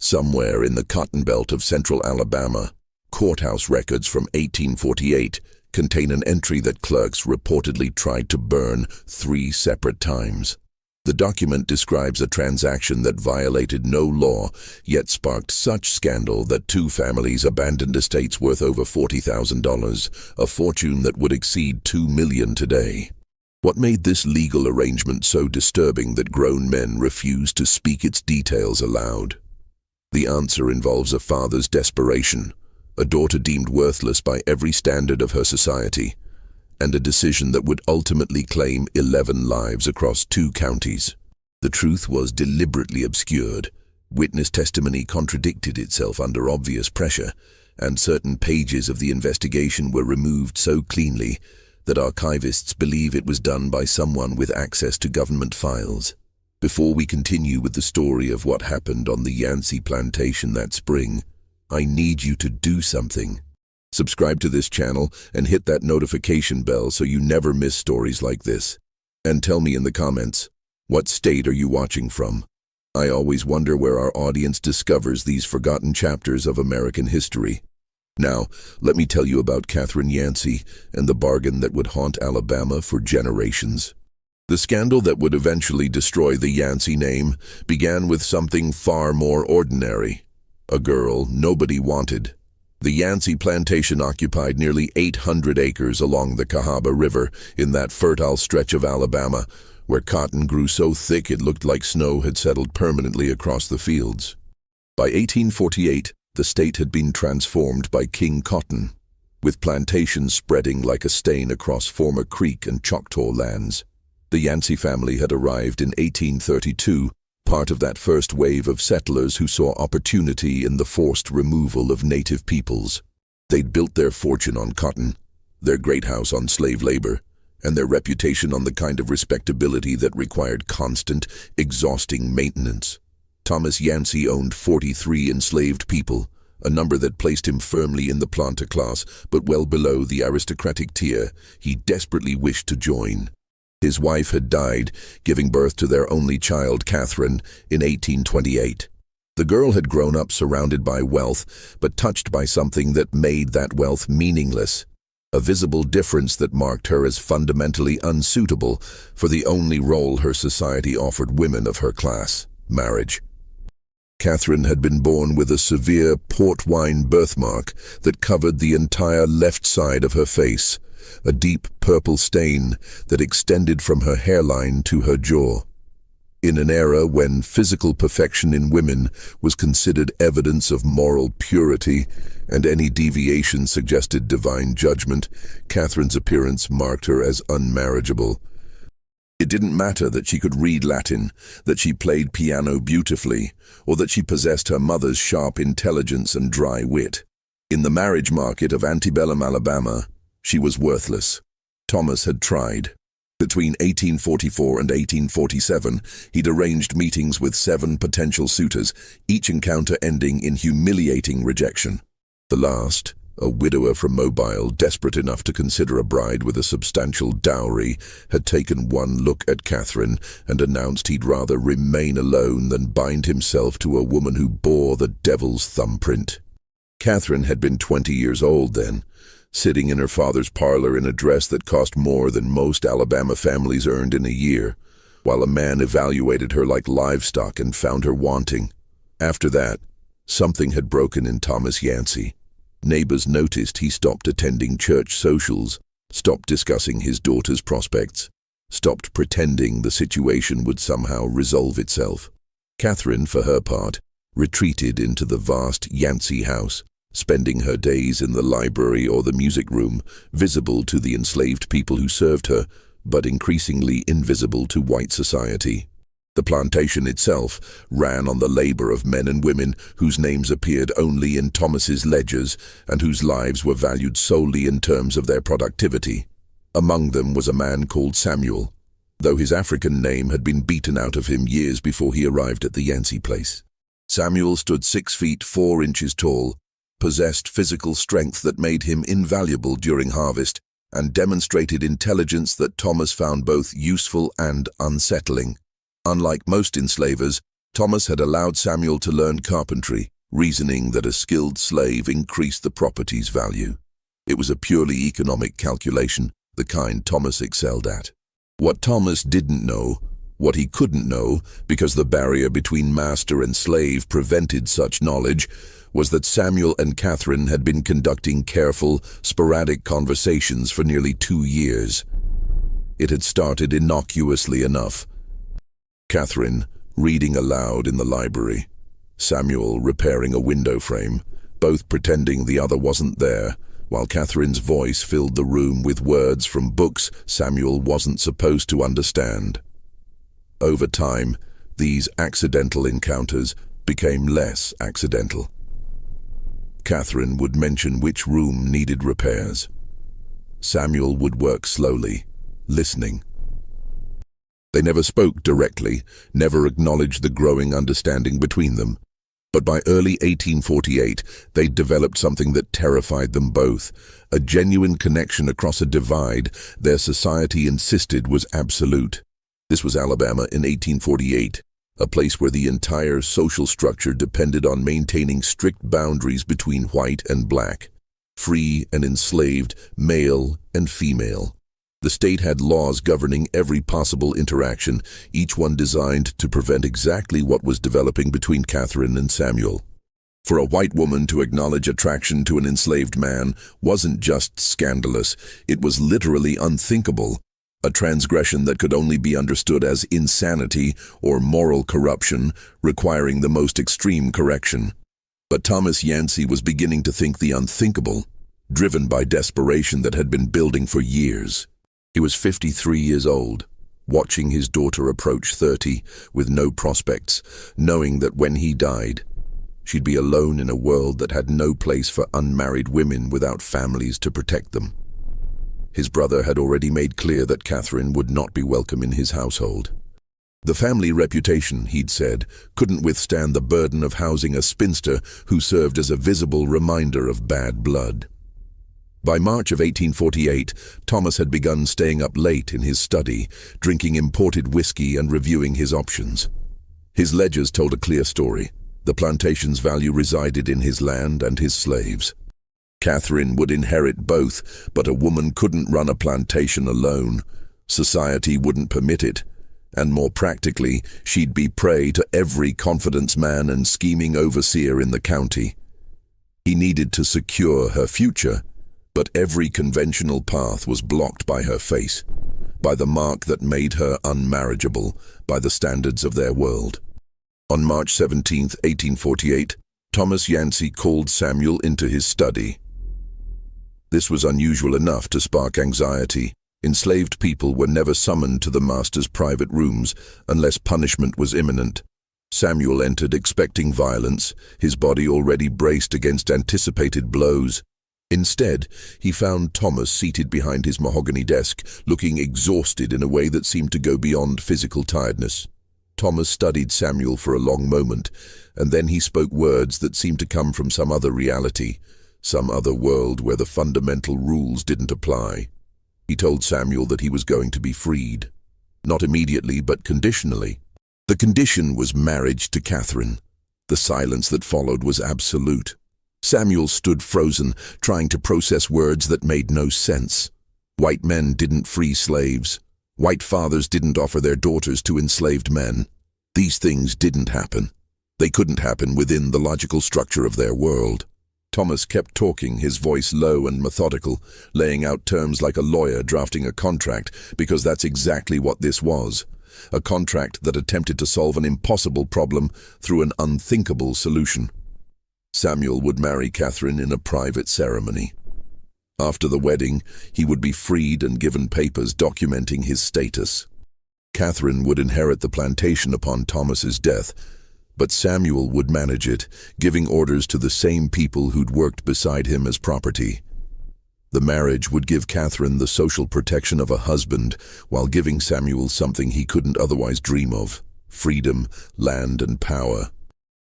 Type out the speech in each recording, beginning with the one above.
Somewhere in the cotton belt of central Alabama, courthouse records from 1848 contain an entry that clerks reportedly tried to burn 3 separate times. The document describes a transaction that violated no law, yet sparked such scandal that 2 families abandoned estates worth over $40,000, a fortune that would exceed $2 million today. What made this legal arrangement so disturbing that grown men refused to speak its details aloud? The answer involves a father's desperation, a daughter deemed worthless by every standard of her society, and a decision that would ultimately claim 11 lives across 2 counties. The truth was deliberately obscured, witness testimony contradicted itself under obvious pressure, and certain pages of the investigation were removed so cleanly that archivists believe it was done by someone with access to government files. Before we continue with the story of what happened on the Yancey plantation that spring, I need you to do something. Subscribe to this channel and hit that notification bell so you never miss stories like this. And tell me in the comments, what state are you watching from? I always wonder where our audience discovers these forgotten chapters of American history. Now, let me tell you about Catherine Yancey and the bargain that would haunt Alabama for generations. The scandal that would eventually destroy the Yancey name began with something far more ordinary. A girl nobody wanted. The Yancey plantation occupied nearly 800 acres along the Cahaba River in that fertile stretch of Alabama, where cotton grew so thick it looked like snow had settled permanently across the fields. By 1848, the state had been transformed by King Cotton, with plantations spreading like a stain across former Creek and Choctaw lands. The Yancey family had arrived in 1832, part of that first wave of settlers who saw opportunity in the forced removal of native peoples. They'd built their fortune on cotton, their great house on slave labor, and their reputation on the kind of respectability that required constant, exhausting maintenance. Thomas Yancey owned 43 enslaved people, a number that placed him firmly in the planter class, but well below the aristocratic tier he desperately wished to join. His wife had died, giving birth to their only child, Catherine, in 1828. The girl had grown up surrounded by wealth, but touched by something that made that wealth meaningless, a visible difference that marked her as fundamentally unsuitable for the only role her society offered women of her class: marriage. Catherine had been born with a severe port wine birthmark that covered the entire left side of her face, a deep purple stain that extended from her hairline to her jaw. In an era when physical perfection in women was considered evidence of moral purity and any deviation suggested divine judgment, Catherine's appearance marked her as unmarriageable. It didn't matter that she could read Latin, that she played piano beautifully, or that she possessed her mother's sharp intelligence and dry wit. In the marriage market of antebellum Alabama, she was worthless. Thomas had tried. Between 1844 and 1847, he'd arranged meetings with 7 potential suitors, each encounter ending in humiliating rejection. The last, a widower from Mobile, desperate enough to consider a bride with a substantial dowry, had taken one look at Catherine and announced he'd rather remain alone than bind himself to a woman who bore the devil's thumbprint. Catherine had been 20 years old then, sitting in her father's parlor in a dress that cost more than most Alabama families earned in a year, while a man evaluated her like livestock and found her wanting. After that, something had broken in Thomas Yancey. Neighbors noticed he stopped attending church socials, stopped discussing his daughter's prospects, stopped pretending the situation would somehow resolve itself. Catherine, for her part, retreated into the vast Yancey house, spending her days in the library or the music room, visible to the enslaved people who served her, but increasingly invisible to white society. The plantation itself ran on the labor of men and women whose names appeared only in Thomas's ledgers and whose lives were valued solely in terms of their productivity. Among them was a man called Samuel, though his African name had been beaten out of him years before he arrived at the Yancey place. Samuel stood 6 feet 4 inches tall, possessed physical strength that made him invaluable during harvest, and demonstrated intelligence that Thomas found both useful and unsettling. Unlike most enslavers, Thomas had allowed Samuel to learn carpentry, reasoning that a skilled slave increased the property's value. It was a purely economic calculation, the kind Thomas excelled at. What Thomas didn't know, what he couldn't know, because the barrier between master and slave prevented such knowledge, was that Samuel and Catherine had been conducting careful, sporadic conversations for nearly 2 years. It had started innocuously enough. Catherine reading aloud in the library, Samuel repairing a window frame, both pretending the other wasn't there, while Catherine's voice filled the room with words from books Samuel wasn't supposed to understand. Over time, these accidental encounters became less accidental. Catherine would mention which room needed repairs. Samuel would work slowly, listening. They never spoke directly, never acknowledged the growing understanding between them. But by early 1848, they'd developed something that terrified them both, a genuine connection across a divide their society insisted was absolute. This was Alabama in 1848, a place where the entire social structure depended on maintaining strict boundaries between white and black, free and enslaved, male and female. The state had laws governing every possible interaction, each one designed to prevent exactly what was developing between Catherine and Samuel. For a white woman to acknowledge attraction to an enslaved man wasn't just scandalous, it was literally unthinkable, a transgression that could only be understood as insanity or moral corruption, requiring the most extreme correction. But Thomas Yancey was beginning to think the unthinkable, driven by desperation that had been building for years. He was 53 years old, watching his daughter approach 30 with no prospects, knowing that when he died, she'd be alone in a world that had no place for unmarried women without families to protect them. His brother had already made clear that Catherine would not be welcome in his household. The family reputation, he'd said, couldn't withstand the burden of housing a spinster who served as a visible reminder of bad blood. By March of 1848, Thomas had begun staying up late in his study, drinking imported whiskey and reviewing his options. His ledgers told a clear story. The plantation's value resided in his land and his slaves. Catherine would inherit both, but a woman couldn't run a plantation alone. Society wouldn't permit it. And more practically, she'd be prey to every confidence man and scheming overseer in the county. He needed to secure her future, but every conventional path was blocked by her face, by the mark that made her unmarriageable, by the standards of their world. On March 17, 1848, Thomas Yancey called Samuel into his study. This was unusual enough to spark anxiety. Enslaved people were never summoned to the master's private rooms unless punishment was imminent. Samuel entered expecting violence, his body already braced against anticipated blows. Instead, he found Thomas seated behind his mahogany desk, looking exhausted in a way that seemed to go beyond physical tiredness. Thomas studied Samuel for a long moment, and then he spoke words that seemed to come from some other reality, some other world where the fundamental rules didn't apply. He told Samuel that he was going to be freed. Not immediately, but conditionally. The condition was marriage to Catherine. The silence that followed was absolute. Samuel stood frozen, trying to process words that made no sense. White men didn't free slaves. White fathers didn't offer their daughters to enslaved men. These things didn't happen. They couldn't happen within the logical structure of their world. Thomas kept talking, his voice low and methodical, laying out terms like a lawyer drafting a contract, because that's exactly what this was. A contract that attempted to solve an impossible problem through an unthinkable solution. Samuel would marry Catherine in a private ceremony. After the wedding, he would be freed and given papers documenting his status. Catherine would inherit the plantation upon Thomas's death, but Samuel would manage it, giving orders to the same people who'd worked beside him as property. The marriage would give Catherine the social protection of a husband, while giving Samuel something he couldn't otherwise dream of: freedom, land, and power.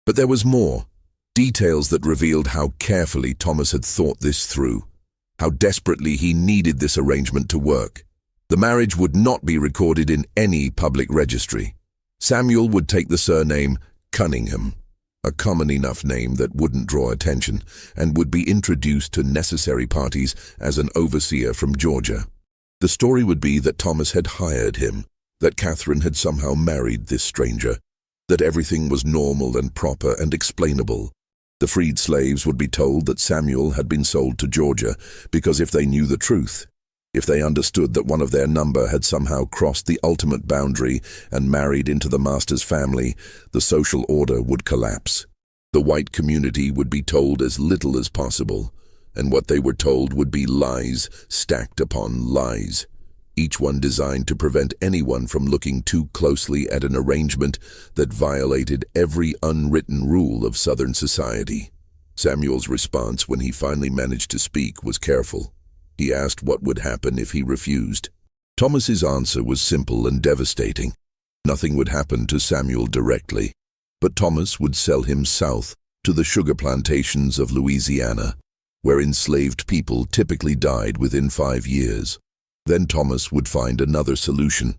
But there was more. Details that revealed how carefully Thomas had thought this through, how desperately he needed this arrangement to work. The marriage would not be recorded in any public registry. Samuel would take the surname Cunningham, a common enough name that wouldn't draw attention and would be introduced to necessary parties as an overseer from Georgia. The story would be that Thomas had hired him, that Catherine had somehow married this stranger, that everything was normal and proper and explainable. The freed slaves would be told that Samuel had been sold to Georgia because if they knew the truth, if they understood that one of their number had somehow crossed the ultimate boundary and married into the master's family, the social order would collapse. The white community would be told as little as possible, and what they were told would be lies stacked upon lies, each one designed to prevent anyone from looking too closely at an arrangement that violated every unwritten rule of Southern society. Samuel's response when he finally managed to speak was careful. He asked what would happen if he refused. Thomas's answer was simple and devastating. Nothing would happen to Samuel directly, but Thomas would sell him south to the sugar plantations of Louisiana, where enslaved people typically died within 5 years. Then Thomas would find another solution,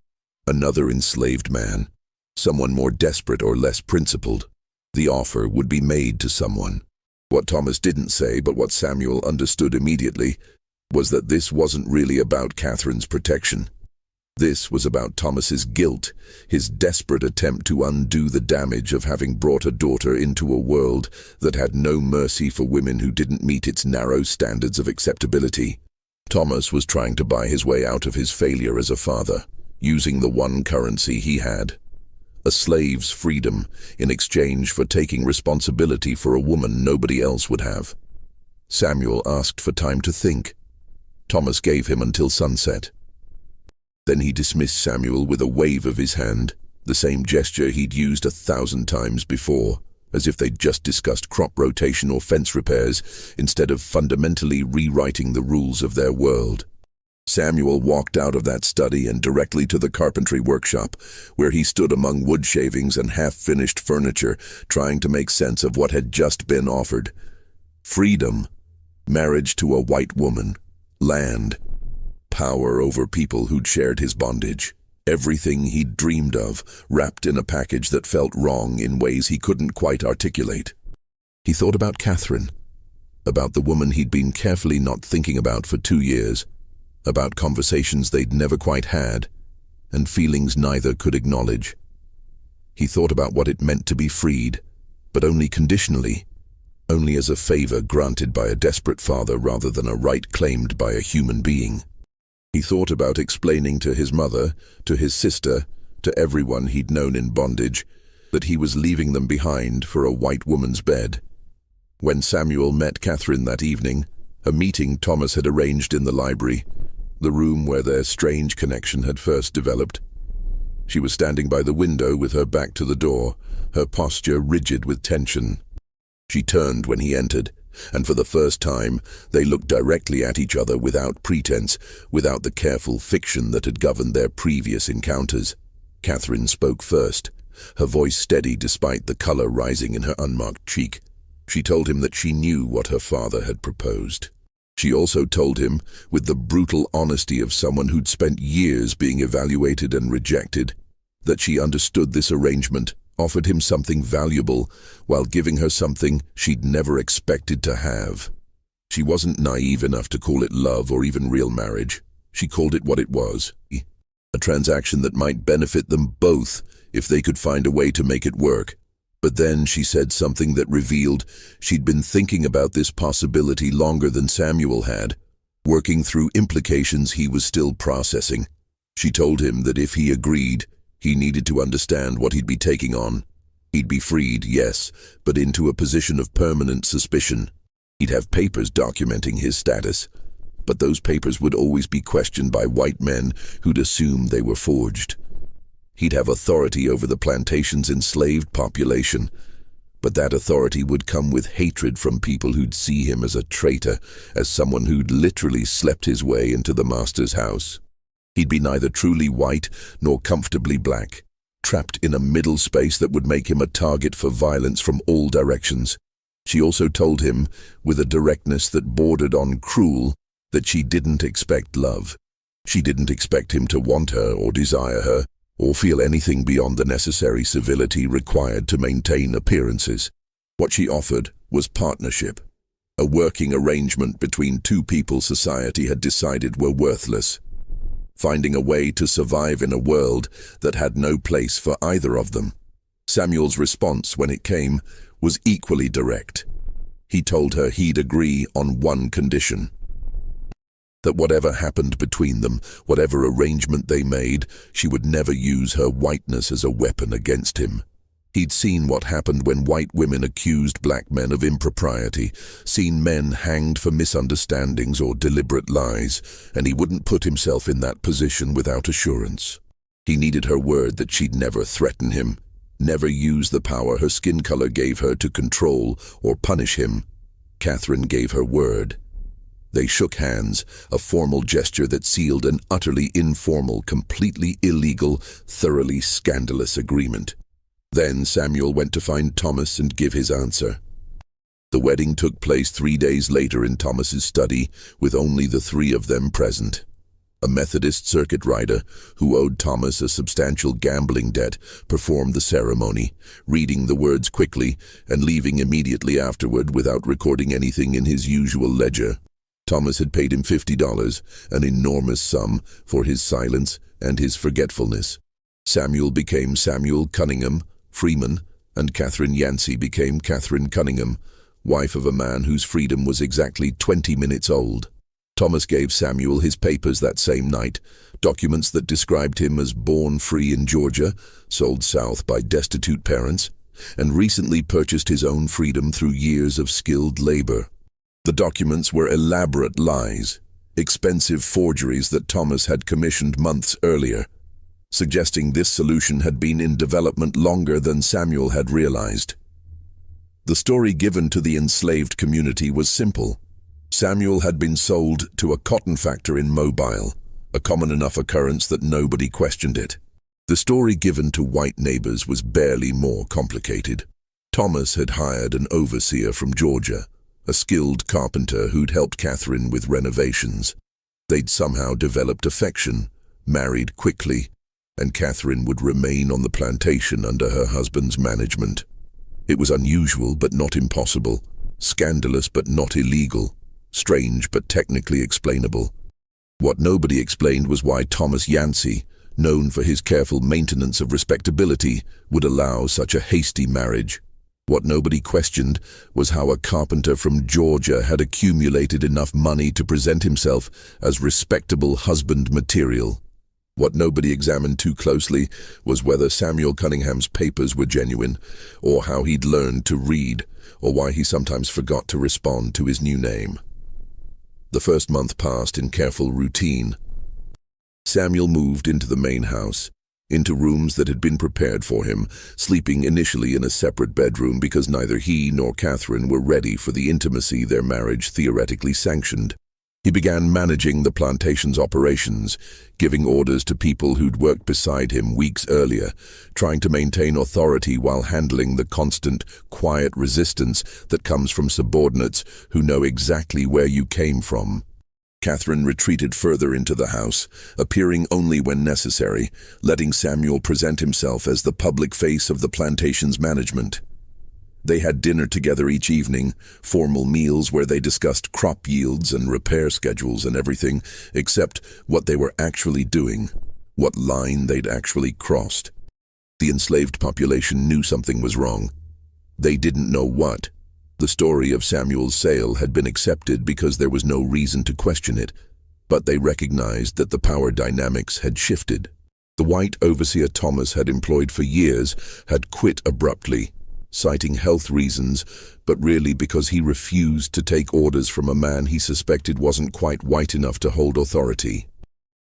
another enslaved man, someone more desperate or less principled. The offer would be made to someone. What Thomas didn't say, but what Samuel understood immediately, was that this wasn't really about Catherine's protection. This was about Thomas's guilt, his desperate attempt to undo the damage of having brought a daughter into a world that had no mercy for women who didn't meet its narrow standards of acceptability. Thomas was trying to buy his way out of his failure as a father, using the one currency he had, a slave's freedom, in exchange for taking responsibility for a woman nobody else would have. Samuel asked for time to think. Thomas gave him until sunset. Then he dismissed Samuel with a wave of his hand, the same gesture he'd used 1,000 times before, as if they'd just discussed crop rotation or fence repairs, instead of fundamentally rewriting the rules of their world. Samuel walked out of that study and directly to the carpentry workshop, where he stood among wood shavings and half-finished furniture, trying to make sense of what had just been offered. Freedom, marriage to a white woman, land, power over people who'd shared his bondage. Everything he'd dreamed of, wrapped in a package that felt wrong in ways he couldn't quite articulate. He thought about Catherine, about the woman he'd been carefully not thinking about for 2 years, about conversations they'd never quite had, and feelings neither could acknowledge. He thought about what it meant to be freed, but only conditionally, only as a favor granted by a desperate father rather than a right claimed by a human being. He thought about explaining to his mother, to his sister, to everyone he'd known in bondage, that he was leaving them behind for a white woman's bed. When Samuel met Catherine that evening, a meeting Thomas had arranged in the library, the room where their strange connection had first developed. She was standing by the window with her back to the door, her posture rigid with tension. She turned when he entered, and for the first time, they looked directly at each other without pretense, without the careful fiction that had governed their previous encounters. Catherine spoke first, her voice steady despite the color rising in her unmarked cheek. She told him that she knew what her father had proposed. She also told him, with the brutal honesty of someone who'd spent years being evaluated and rejected, that she understood this arrangement, offered him something valuable, while giving her something she'd never expected to have. She wasn't naive enough to call it love or even real marriage. She called it what it was, a transaction that might benefit them both if they could find a way to make it work. But then she said something that revealed she'd been thinking about this possibility longer than Samuel had, working through implications he was still processing. She told him that if he agreed, he needed to understand what he'd be taking on. He'd be freed, yes, but into a position of permanent suspicion. He'd have papers documenting his status, but those papers would always be questioned by white men who'd assume they were forged. He'd have authority over the plantation's enslaved population, but that authority would come with hatred from people who'd see him as a traitor, as someone who'd literally slept his way into the master's house. He'd be neither truly white nor comfortably black, trapped in a middle space that would make him a target for violence from all directions. She also told him, with a directness that bordered on cruel, that she didn't expect love. She didn't expect him to want her or desire her. or feel anything beyond the necessary civility required to maintain appearances. What she offered was partnership, a working arrangement between two people society had decided were worthless, finding a way to survive in a world that had no place for either of them. Samuel's response, when it came, was equally direct. He told her he'd agree on one condition: that whatever happened between them, whatever arrangement they made, she would never use her whiteness as a weapon against him. He'd seen what happened when white women accused black men of impropriety, seen men hanged for misunderstandings or deliberate lies, and he wouldn't put himself in that position without assurance. He needed her word that she'd never threaten him, never use the power her skin color gave her to control or punish him. Catherine gave her word. They shook hands, a formal gesture that sealed an utterly informal, completely illegal, thoroughly scandalous agreement. Then Samuel went to find Thomas and give his answer. The wedding took place 3 days later in Thomas's study, with only the three of them present. A Methodist circuit rider, who owed Thomas a substantial gambling debt, performed the ceremony, reading the words quickly and leaving immediately afterward without recording anything in his usual ledger. Thomas had paid him $50, an enormous sum, for his silence and his forgetfulness. Samuel became Samuel Cunningham Freeman, and Catherine Yancey became Catherine Cunningham, wife of a man whose freedom was exactly 20 minutes old. Thomas gave Samuel his papers that same night, documents that described him as born free in Georgia, sold south by destitute parents, and recently purchased his own freedom through years of skilled labor. The documents were elaborate lies, expensive forgeries that Thomas had commissioned months earlier, suggesting this solution had been in development longer than Samuel had realized. The story given to the enslaved community was simple. Samuel had been sold to a cotton factor in Mobile, a common enough occurrence that nobody questioned it. The story given to white neighbors was barely more complicated. Thomas had hired an overseer from Georgia, a skilled carpenter who'd helped Catherine with renovations. They'd somehow developed affection, married quickly, and Catherine would remain on the plantation under her husband's management. It was unusual but not impossible, scandalous but not illegal, strange but technically explainable. What nobody explained was why Thomas Yancey, known for his careful maintenance of respectability, would allow such a hasty marriage. What nobody questioned was how a carpenter from Georgia had accumulated enough money to present himself as respectable husband material. What nobody examined too closely was whether Samuel Cunningham's papers were genuine, or how he'd learned to read, or why he sometimes forgot to respond to his new name. The first month passed in careful routine. Samuel moved into the main house, into rooms that had been prepared for him, sleeping initially in a separate bedroom because neither he nor Catherine were ready for the intimacy their marriage theoretically sanctioned. He began managing the plantation's operations, giving orders to people who'd worked beside him weeks earlier, trying to maintain authority while handling the constant, quiet resistance that comes from subordinates who know exactly where you came from. Catherine retreated further into the house, appearing only when necessary, letting Samuel present himself as the public face of the plantation's management. They had dinner together each evening, formal meals where they discussed crop yields and repair schedules and everything except what they were actually doing, what line they'd actually crossed. The enslaved population knew something was wrong. They didn't know what. The story of Samuel's sale had been accepted because there was no reason to question it, but they recognized that the power dynamics had shifted. The white overseer Thomas had employed for years had quit abruptly, citing health reasons, but really because he refused to take orders from a man he suspected wasn't quite white enough to hold authority.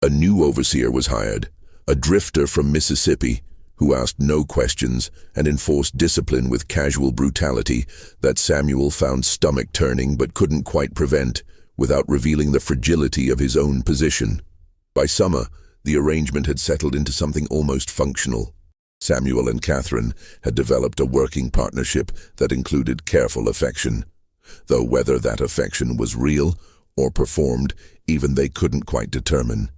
A new overseer was hired, a drifter from Mississippi, who asked no questions and enforced discipline with casual brutality that Samuel found stomach-turning but couldn't quite prevent without revealing the fragility of his own position. By summer, the arrangement had settled into something almost functional. Samuel and Catherine had developed a working partnership that included careful affection, though whether that affection was real or performed, even they couldn't quite determine.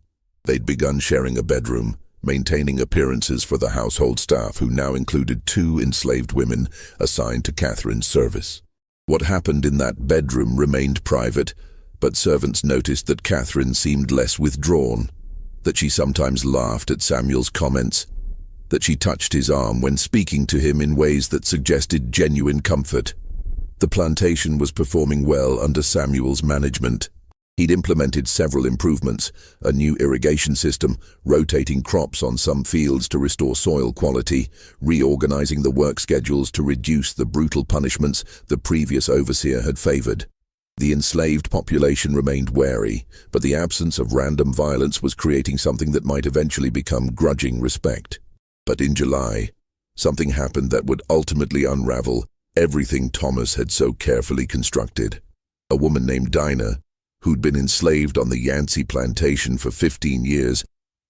They'd begun sharing a bedroom, maintaining appearances for the household staff, who now included 2 enslaved women assigned to Catherine's service. What happened in that bedroom remained private, but servants noticed that Catherine seemed less withdrawn, that she sometimes laughed at Samuel's comments, that she touched his arm when speaking to him in ways that suggested genuine comfort. The plantation was performing well under Samuel's management. He'd implemented several improvements: a new irrigation system, rotating crops on some fields to restore soil quality, reorganizing the work schedules to reduce the brutal punishments the previous overseer had favored. The enslaved population remained wary, but the absence of random violence was creating something that might eventually become grudging respect. But in July, something happened that would ultimately unravel everything Thomas had so carefully constructed. A woman named Dinah, who'd been enslaved on the Yancey plantation for 15 years,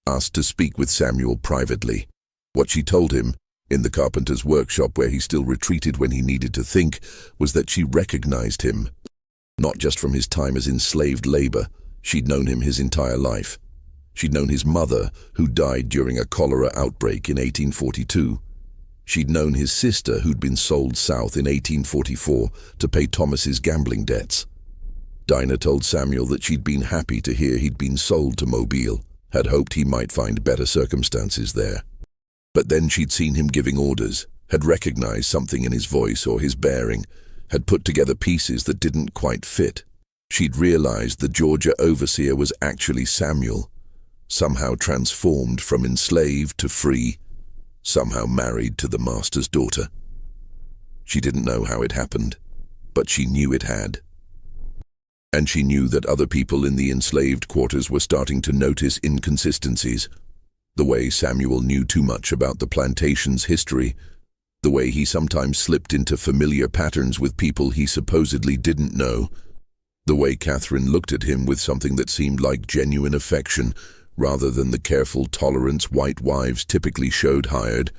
asked to speak with Samuel privately. What she told him, in the carpenter's workshop where he still retreated when he needed to think, was that she recognized him. Not just from his time as enslaved labor, she'd known him his entire life. She'd known his mother, who died during a cholera outbreak in 1842. She'd known his sister, who'd been sold south in 1844 to pay Thomas's gambling debts. Dinah told Samuel that she'd been happy to hear he'd been sold to Mobile, had hoped he might find better circumstances there. But then she'd seen him giving orders, had recognized something in his voice or his bearing, had put together pieces that didn't quite fit. She'd realized the Georgia overseer was actually Samuel, somehow transformed from enslaved to free, somehow married to the master's daughter. She didn't know how it happened, but she knew it had. And she knew that other people in the enslaved quarters were starting to notice inconsistencies. The way Samuel knew too much about the plantation's history, the way he sometimes slipped into familiar patterns with people he supposedly didn't know, the way Catherine looked at him with something that seemed like genuine affection rather than the careful tolerance white wives typically showed hired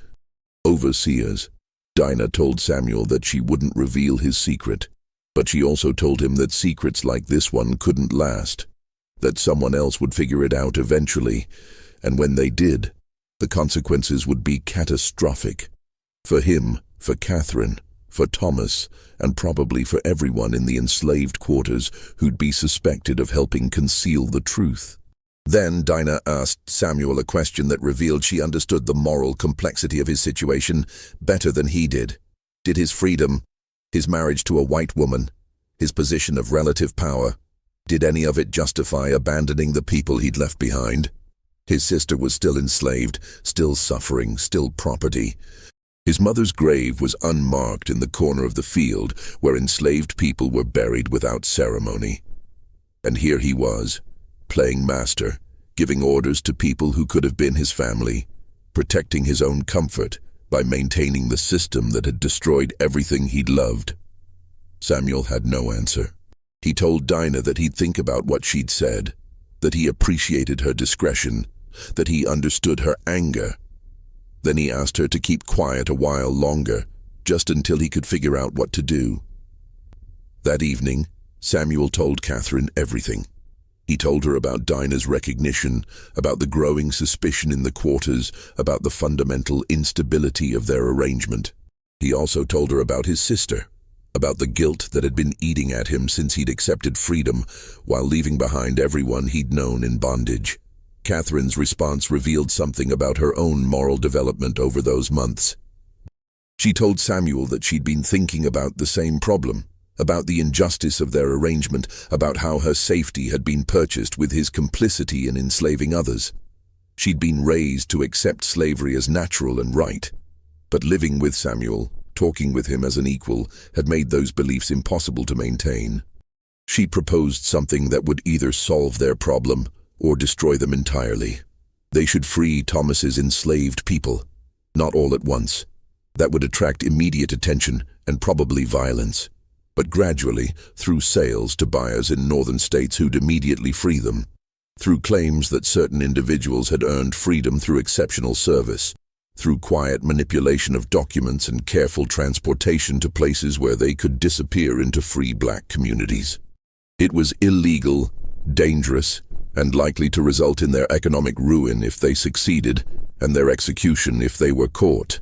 overseers. Dinah told Samuel that she wouldn't reveal his secret, but she also told him that secrets like this one couldn't last, that someone else would figure it out eventually, and when they did, the consequences would be catastrophic. For him, for Catherine, for Thomas, and probably for everyone in the enslaved quarters who'd be suspected of helping conceal the truth. Then Dinah asked Samuel a question that revealed she understood the moral complexity of his situation better than he did. Did his freedom, his marriage to a white woman, his position of relative power, did any of it justify abandoning the people he'd left behind? His sister was still enslaved, still suffering, still property. His mother's grave was unmarked in the corner of the field where enslaved people were buried without ceremony. And here he was, playing master, giving orders to people who could have been his family, protecting his own comfort by maintaining the system that had destroyed everything he'd loved. Samuel had no answer. He told Dinah that he'd think about what she'd said, that he appreciated her discretion, that he understood her anger. Then he asked her to keep quiet a while longer, just until he could figure out what to do. That evening, Samuel told Catherine everything. He told her about Dinah's recognition, about the growing suspicion in the quarters, about the fundamental instability of their arrangement. He also told her about his sister, about the guilt that had been eating at him since he'd accepted freedom, while leaving behind everyone he'd known in bondage. Catherine's response revealed something about her own moral development over those months. She told Samuel that she'd been thinking about the same problem, about the injustice of their arrangement, about how her safety had been purchased with his complicity in enslaving others. She'd been raised to accept slavery as natural and right, but living with Samuel, talking with him as an equal, had made those beliefs impossible to maintain. She proposed something that would either solve their problem or destroy them entirely. They should free Thomas's enslaved people, not all at once. That would attract immediate attention and probably violence, but gradually, through sales to buyers in northern states who'd immediately free them, through claims that certain individuals had earned freedom through exceptional service, through quiet manipulation of documents and careful transportation to places where they could disappear into free black communities. It was illegal, dangerous, and likely to result in their economic ruin if they succeeded, and their execution if they were caught.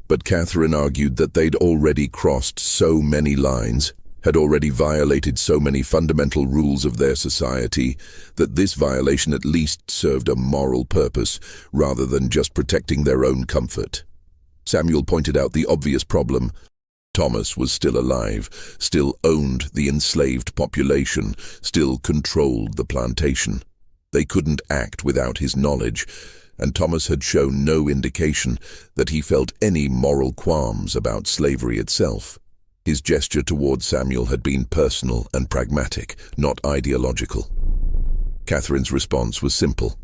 But Catherine argued that they'd already crossed so many lines, had already violated so many fundamental rules of their society, that this violation at least served a moral purpose rather than just protecting their own comfort. Samuel pointed out the obvious problem. Thomas was still alive, still owned the enslaved population, still controlled the plantation. They couldn't act without his knowledge, and Thomas had shown no indication that he felt any moral qualms about slavery itself. His gesture toward Samuel had been personal and pragmatic, not ideological. Catherine's response was simple.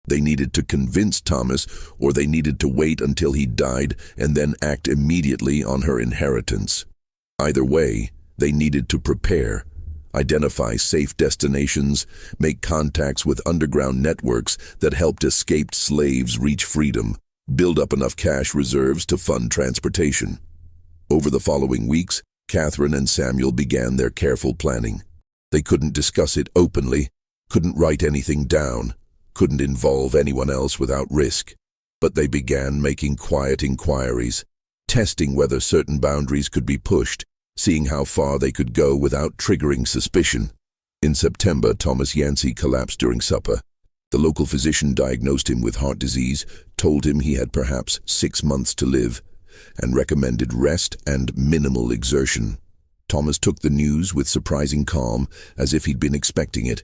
They needed to convince Thomas, or they needed to wait until he died and then act immediately on her inheritance. Either way, they needed to prepare, identify safe destinations, make contacts with underground networks that helped escaped slaves reach freedom, build up enough cash reserves to fund transportation. Over the following weeks, Catherine and Samuel began their careful planning. They couldn't discuss it openly, couldn't write anything down, couldn't involve anyone else without risk. But they began making quiet inquiries, testing whether certain boundaries could be pushed, seeing how far they could go without triggering suspicion. In September, Thomas Yancey collapsed during supper. The local physician diagnosed him with heart disease, told him he had perhaps 6 months to live, and recommended rest and minimal exertion. Thomas took the news with surprising calm, as if he'd been expecting it,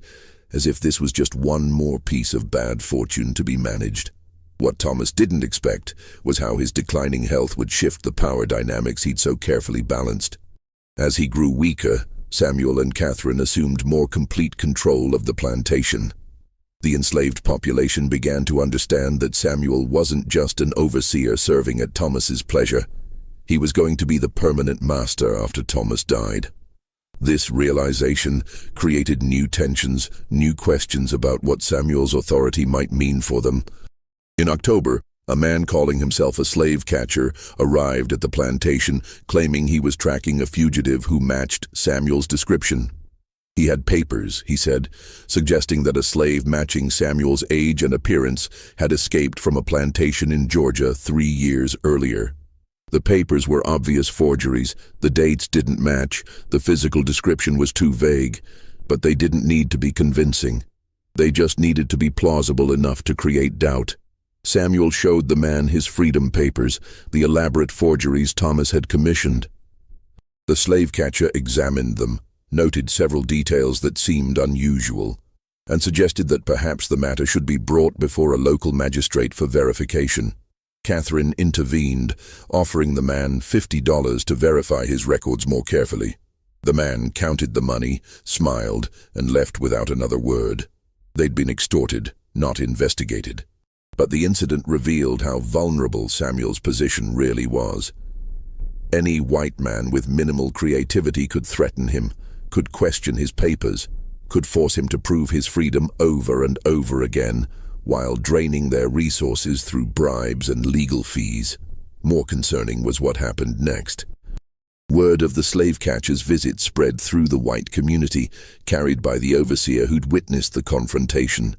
as if this was just one more piece of bad fortune to be managed. What Thomas didn't expect was how his declining health would shift the power dynamics he'd so carefully balanced. As he grew weaker, Samuel and Catherine assumed more complete control of the plantation. The enslaved population began to understand that Samuel wasn't just an overseer serving at Thomas's pleasure. He was going to be the permanent master after Thomas died. This realization created new tensions, new questions about what Samuel's authority might mean for them. In October, a man calling himself a slave catcher arrived at the plantation, claiming he was tracking a fugitive who matched Samuel's description. He had papers, he said, suggesting that a slave matching Samuel's age and appearance had escaped from a plantation in Georgia 3 years earlier. The papers were obvious forgeries, the dates didn't match, the physical description was too vague, but they didn't need to be convincing. They just needed to be plausible enough to create doubt. Samuel showed the man his freedom papers, the elaborate forgeries Thomas had commissioned. The slave catcher examined them, noted several details that seemed unusual, and suggested that perhaps the matter should be brought before a local magistrate for verification. Catherine intervened, offering the man $50 to verify his records more carefully. The man counted the money, smiled, and left without another word. They'd been extorted, not investigated. But the incident revealed how vulnerable Samuel's position really was. Any white man with minimal creativity could threaten him, could question his papers, could force him to prove his freedom over and over again, while draining their resources through bribes and legal fees. More concerning was what happened next. Word of the slave catcher's visit spread through the white community, carried by the overseer who'd witnessed the confrontation.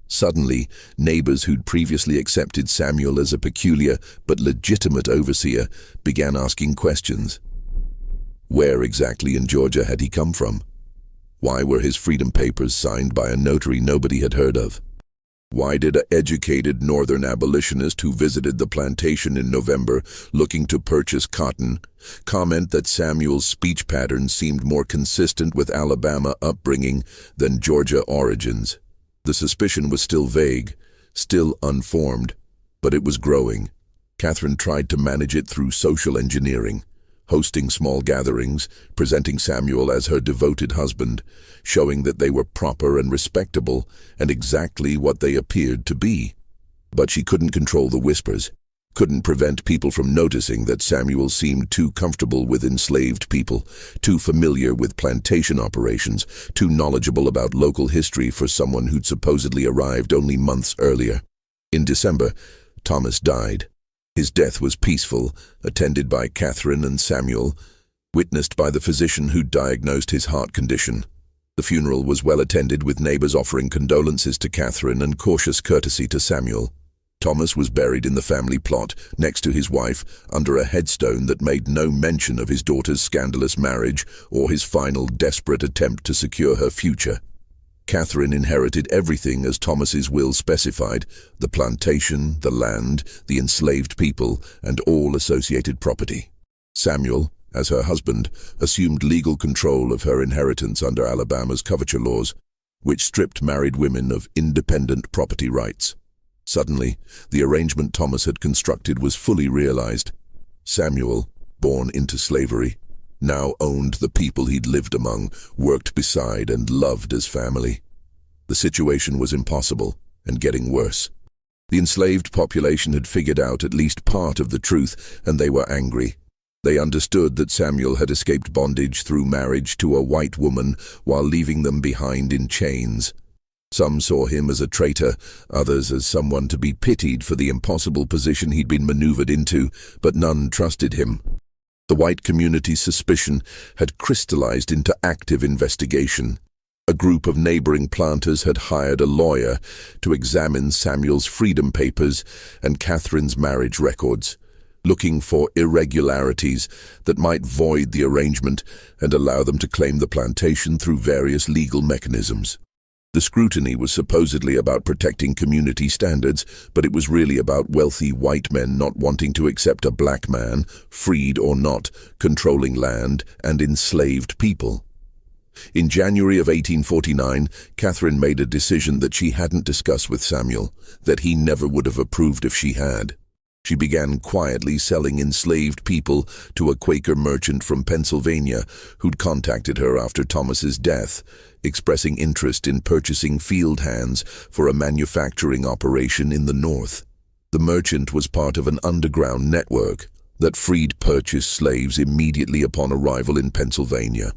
Suddenly, neighbors who'd previously accepted Samuel as a peculiar but legitimate overseer began asking questions. Where exactly in Georgia had he come from? Why were his freedom papers signed by a notary nobody had heard of? Why did an educated northern abolitionist who visited the plantation in November looking to purchase cotton comment that Samuel's speech patterns seemed more consistent with Alabama upbringing than Georgia origins? The suspicion was still vague, still unformed, but it was growing. Catherine tried to manage it through social engineering, hosting small gatherings, presenting Samuel as her devoted husband, showing that they were proper and respectable and exactly what they appeared to be. But she couldn't control the whispers, couldn't prevent people from noticing that Samuel seemed too comfortable with enslaved people, too familiar with plantation operations, too knowledgeable about local history for someone who'd supposedly arrived only months earlier. In December, Thomas died. His death was peaceful, attended by Catherine and Samuel, witnessed by the physician who diagnosed his heart condition. The funeral was well attended, with neighbors offering condolences to Catherine and cautious courtesy to Samuel. Thomas was buried in the family plot, next to his wife, under a headstone that made no mention of his daughter's scandalous marriage or his final desperate attempt to secure her future. Catherine inherited everything as Thomas's will specified: the plantation, the land, the enslaved people, and all associated property. Samuel, as her husband, assumed legal control of her inheritance under Alabama's coverture laws, which stripped married women of independent property rights. Suddenly, the arrangement Thomas had constructed was fully realized. Samuel, born into slavery, now owned the people he'd lived among, worked beside, and loved as family. The situation was impossible, and getting worse. The enslaved population had figured out at least part of the truth, and they were angry. They understood that Samuel had escaped bondage through marriage to a white woman while leaving them behind in chains. Some saw him as a traitor, others as someone to be pitied for the impossible position he'd been maneuvered into, but none trusted him. The white community's suspicion had crystallized into active investigation. A group of neighboring planters had hired a lawyer to examine Samuel's freedom papers and Catherine's marriage records, looking for irregularities that might void the arrangement and allow them to claim the plantation through various legal mechanisms. The scrutiny was supposedly about protecting community standards, but it was really about wealthy white men not wanting to accept a black man, freed or not, controlling land and enslaved people. In January of 1849, Catherine made a decision that she hadn't discussed with Samuel, that he never would have approved if she had. She began quietly selling enslaved people to a Quaker merchant from Pennsylvania who'd contacted her after Thomas's death, expressing interest in purchasing field hands for a manufacturing operation in the North. The merchant was part of an underground network that freed purchased slaves immediately upon arrival in Pennsylvania.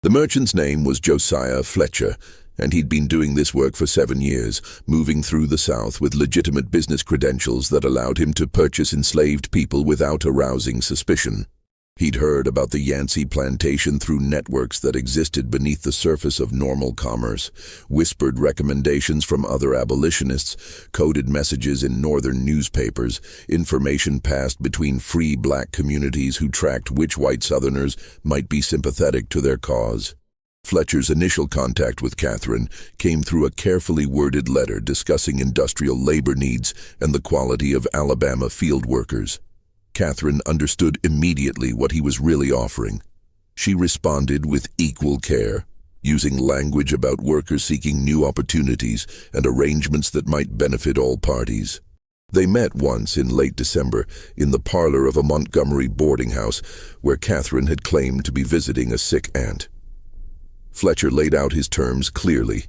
The merchant's name was Josiah Fletcher, and he'd been doing this work for 7 years, moving through the South with legitimate business credentials that allowed him to purchase enslaved people without arousing suspicion. He'd heard about the Yancey plantation through networks that existed beneath the surface of normal commerce, whispered recommendations from other abolitionists, coded messages in northern newspapers, information passed between free black communities who tracked which white Southerners might be sympathetic to their cause. Fletcher's initial contact with Catherine came through a carefully worded letter discussing industrial labor needs and the quality of Alabama field workers. Catherine understood immediately what he was really offering. She responded with equal care, using language about workers seeking new opportunities and arrangements that might benefit all parties. They met once in late December in the parlor of a Montgomery boarding house where Catherine had claimed to be visiting a sick aunt. Fletcher laid out his terms clearly.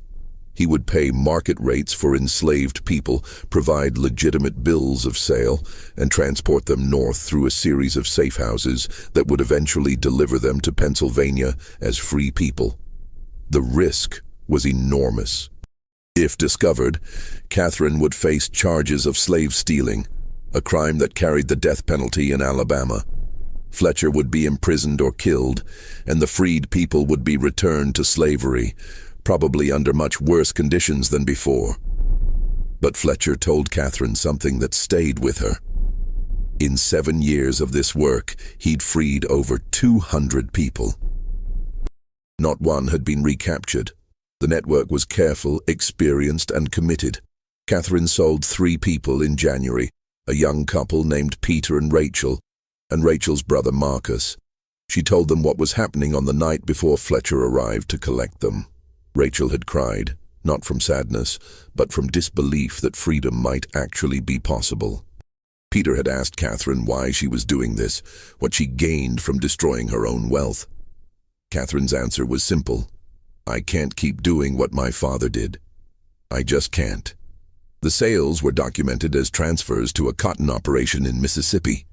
He would pay market rates for enslaved people, provide legitimate bills of sale, and transport them north through a series of safe houses that would eventually deliver them to Pennsylvania as free people. The risk was enormous. If discovered, Catherine would face charges of slave stealing, a crime that carried the death penalty in Alabama. Fletcher would be imprisoned or killed, and the freed people would be returned to slavery, probably under much worse conditions than before. But Fletcher told Catherine something that stayed with her. In 7 years of this work, he'd freed over 200 people. Not one had been recaptured. The network was careful, experienced, and committed. Catherine sold 3 people in January, a young couple named Peter and Rachel's brother Marcus. She told them what was happening on the night before Fletcher arrived to collect them. Rachel had cried, not from sadness, but from disbelief that freedom might actually be possible. Peter had asked Catherine why she was doing this, what she gained from destroying her own wealth. Catherine's answer was simple: "I can't keep doing what my father did. I just can't." The sales were documented as transfers to a cotton operation in Mississippi.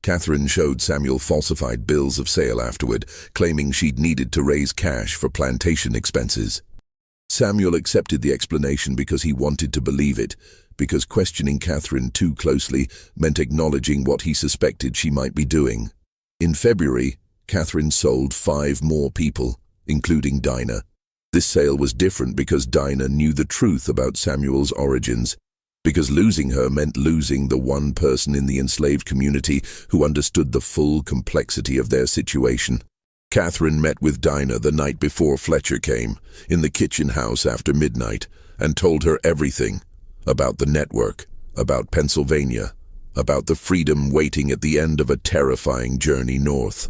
Catherine showed Samuel falsified bills of sale afterward, claiming she'd needed to raise cash for plantation expenses. Samuel accepted the explanation because he wanted to believe it, because questioning Catherine too closely meant acknowledging what he suspected she might be doing. In February, Catherine sold 5 more people, including Dinah. This sale was different because Dinah knew the truth about Samuel's origins, because losing her meant losing the one person in the enslaved community who understood the full complexity of their situation. Catherine met with Dinah the night before Fletcher came, in the kitchen house after midnight, and told her everything about the network, about Pennsylvania, about the freedom waiting at the end of a terrifying journey north.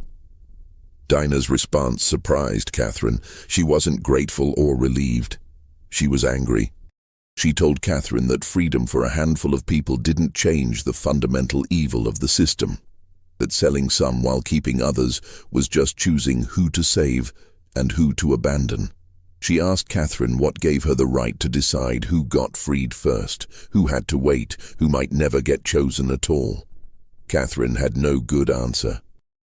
Dinah's response surprised Catherine. She wasn't grateful or relieved. She was angry. She told Catherine that freedom for a handful of people didn't change the fundamental evil of the system, that selling some while keeping others was just choosing who to save and who to abandon. She asked Catherine what gave her the right to decide who got freed first, who had to wait, who might never get chosen at all. Catherine had no good answer.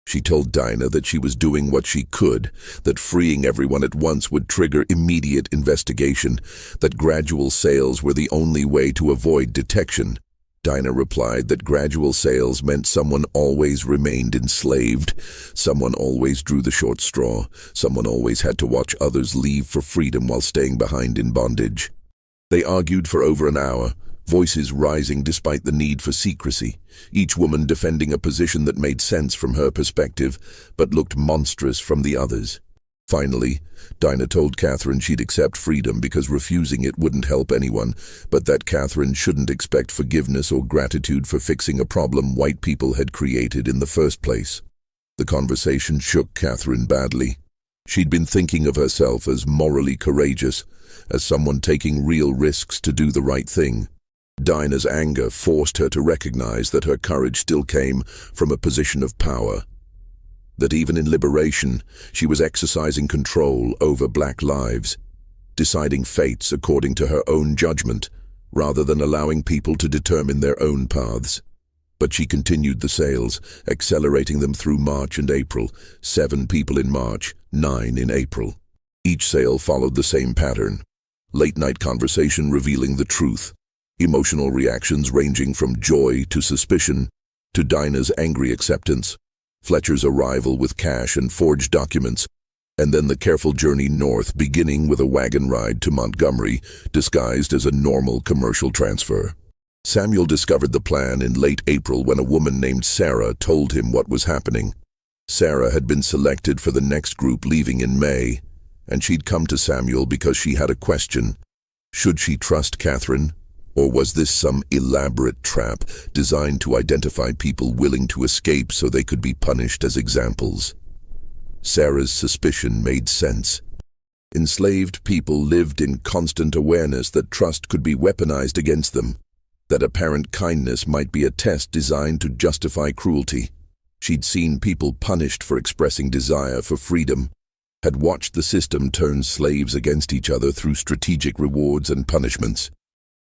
She told Dinah that she was doing what she could, that freeing everyone at once would trigger immediate investigation, that gradual sales were the only way to avoid detection. Dinah replied that gradual sales meant someone always remained enslaved, someone always drew the short straw, someone always had to watch others leave for freedom while staying behind in bondage. They argued for over an hour, voices rising despite the need for secrecy, each woman defending a position that made sense from her perspective, but looked monstrous from the others. Finally, Dinah told Catherine she'd accept freedom because refusing it wouldn't help anyone, but that Catherine shouldn't expect forgiveness or gratitude for fixing a problem white people had created in the first place. The conversation shook Catherine badly. She'd been thinking of herself as morally courageous, as someone taking real risks to do the right thing. Dinah's anger forced her to recognize that her courage still came from a position of power, that even in liberation, she was exercising control over black lives, deciding fates according to her own judgment, rather than allowing people to determine their own paths. But she continued the sales, accelerating them through March and April, 7 people in March, 9 in April. Each sale followed the same pattern. Late-night conversation revealing the truth. Emotional reactions ranging from joy to suspicion, to Dinah's angry acceptance, Fletcher's arrival with cash and forged documents, and then the careful journey north beginning with a wagon ride to Montgomery, disguised as a normal commercial transfer. Samuel discovered the plan in late April when a woman named Sarah told him what was happening. Sarah had been selected for the next group leaving in May, and she'd come to Samuel because she had a question. Should she trust Catherine? Or was this some elaborate trap designed to identify people willing to escape so they could be punished as examples? Sarah's suspicion made sense. Enslaved people lived in constant awareness that trust could be weaponized against them, that apparent kindness might be a test designed to justify cruelty. She'd seen people punished for expressing desire for freedom, had watched the system turn slaves against each other through strategic rewards and punishments.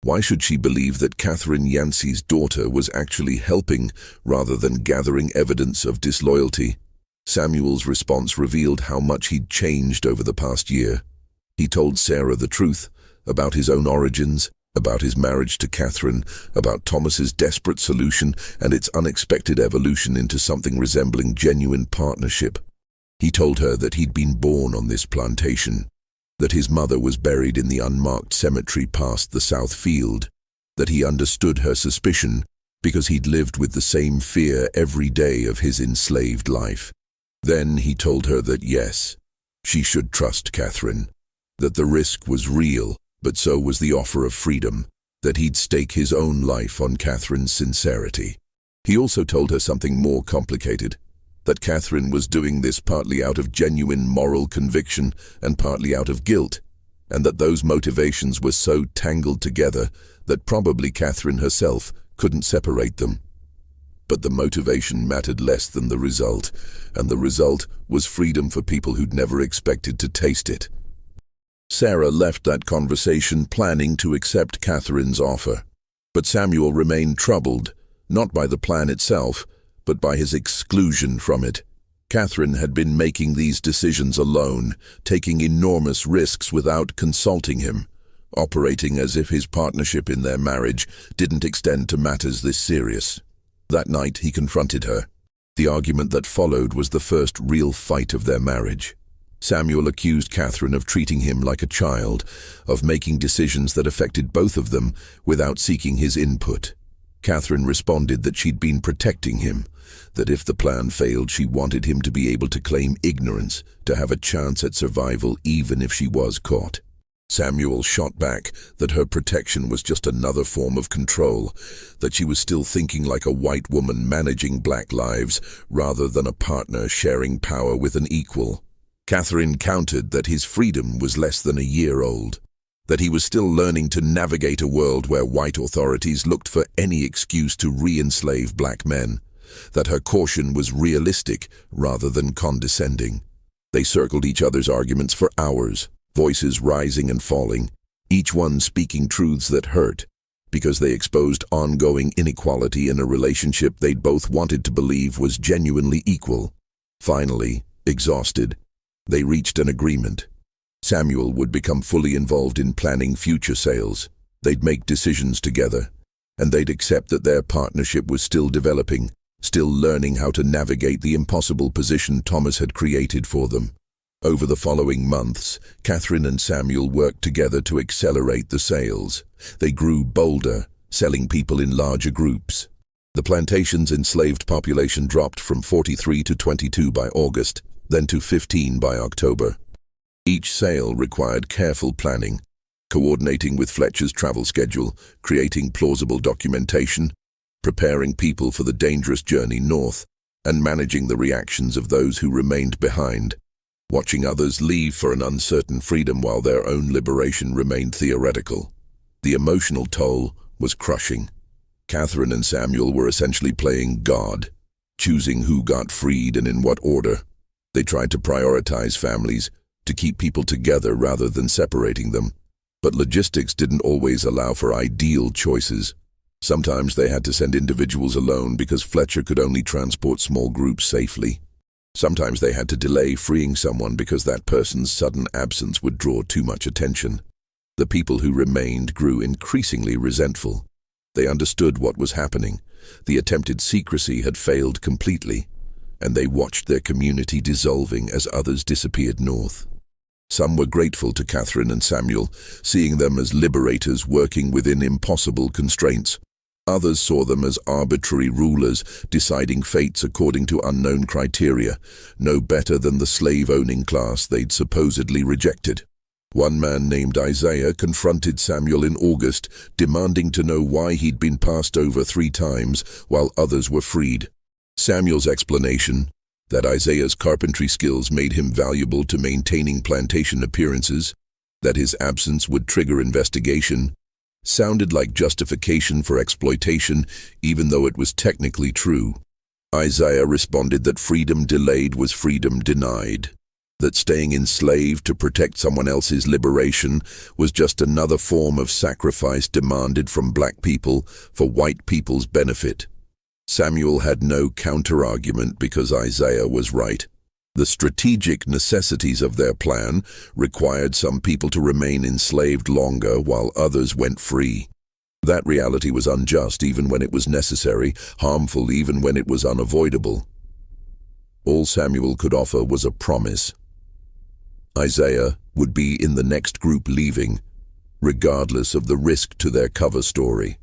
Why should she believe that Catherine Yancey's daughter was actually helping rather than gathering evidence of disloyalty? Samuel's response revealed how much he'd changed over the past year. He told Sarah the truth about his own origins, about his marriage to Catherine, about Thomas's desperate solution and its unexpected evolution into something resembling genuine partnership. He told her that he'd been born on this plantation, that his mother was buried in the unmarked cemetery past the south field, that he understood her suspicion because he'd lived with the same fear every day of his enslaved life. Then he told her that yes, she should trust Catherine, that the risk was real, but so was the offer of freedom, that he'd stake his own life on Catherine's sincerity. He also told her something more complicated, that Catherine was doing this partly out of genuine moral conviction and partly out of guilt, and that those motivations were so tangled together that probably Catherine herself couldn't separate them. But the motivation mattered less than the result, and the result was freedom for people who'd never expected to taste it. Sarah left that conversation planning to accept Catherine's offer, but Samuel remained troubled, not by the plan itself, but by his exclusion from it. Catherine had been making these decisions alone, taking enormous risks without consulting him, operating as if his partnership in their marriage didn't extend to matters this serious. That night he confronted her. The argument that followed was the first real fight of their marriage. Samuel accused Catherine of treating him like a child, of making decisions that affected both of them without seeking his input. Catherine responded that she'd been protecting him, that if the plan failed, she wanted him to be able to claim ignorance, to have a chance at survival even if she was caught. Samuel shot back that her protection was just another form of control, that she was still thinking like a white woman managing black lives rather than a partner sharing power with an equal. Catherine countered that his freedom was less than a year old, that he was still learning to navigate a world where white authorities looked for any excuse to re-enslave black men, that her caution was realistic rather than condescending. They circled each other's arguments for hours, voices rising and falling, each one speaking truths that hurt, because they exposed ongoing inequality in a relationship they'd both wanted to believe was genuinely equal. Finally, exhausted, they reached an agreement. Samuel would become fully involved in planning future sales. They'd make decisions together, and they'd accept that their partnership was still developing, still learning how to navigate the impossible position Thomas had created for them. Over the following months, Catherine and Samuel worked together to accelerate the sales. They grew bolder, selling people in larger groups. The plantation's enslaved population dropped from 43 to 22 by August, then to 15 by October. Each sale required careful planning, coordinating with Fletcher's travel schedule, creating plausible documentation, preparing people for the dangerous journey north, and managing the reactions of those who remained behind, watching others leave for an uncertain freedom while their own liberation remained theoretical. The emotional toll was crushing. Catherine and Samuel were essentially playing God, choosing who got freed and in what order. They tried to prioritize families, to keep people together rather than separating them. But logistics didn't always allow for ideal choices. Sometimes they had to send individuals alone because Fletcher could only transport small groups safely. Sometimes they had to delay freeing someone because that person's sudden absence would draw too much attention. The people who remained grew increasingly resentful. They understood what was happening. The attempted secrecy had failed completely, and they watched their community dissolving as others disappeared north. Some were grateful to Catherine and Samuel, seeing them as liberators working within impossible constraints. Others saw them as arbitrary rulers, deciding fates according to unknown criteria, no better than the slave-owning class they'd supposedly rejected. One man named Isaiah confronted Samuel in August, demanding to know why he'd been passed over 3 times while others were freed. Samuel's explanation, that Isaiah's carpentry skills made him valuable to maintaining plantation appearances, that his absence would trigger investigation, sounded like justification for exploitation, even though it was technically true. Isaiah responded that freedom delayed was freedom denied, that staying enslaved to protect someone else's liberation was just another form of sacrifice demanded from black people for white people's benefit. Samuel had no counter-argument because Isaiah was right. The strategic necessities of their plan required some people to remain enslaved longer while others went free. That reality was unjust even when it was necessary, harmful even when it was unavoidable. All Samuel could offer was a promise. Isaiah would be in the next group leaving, regardless of the risk to their cover story.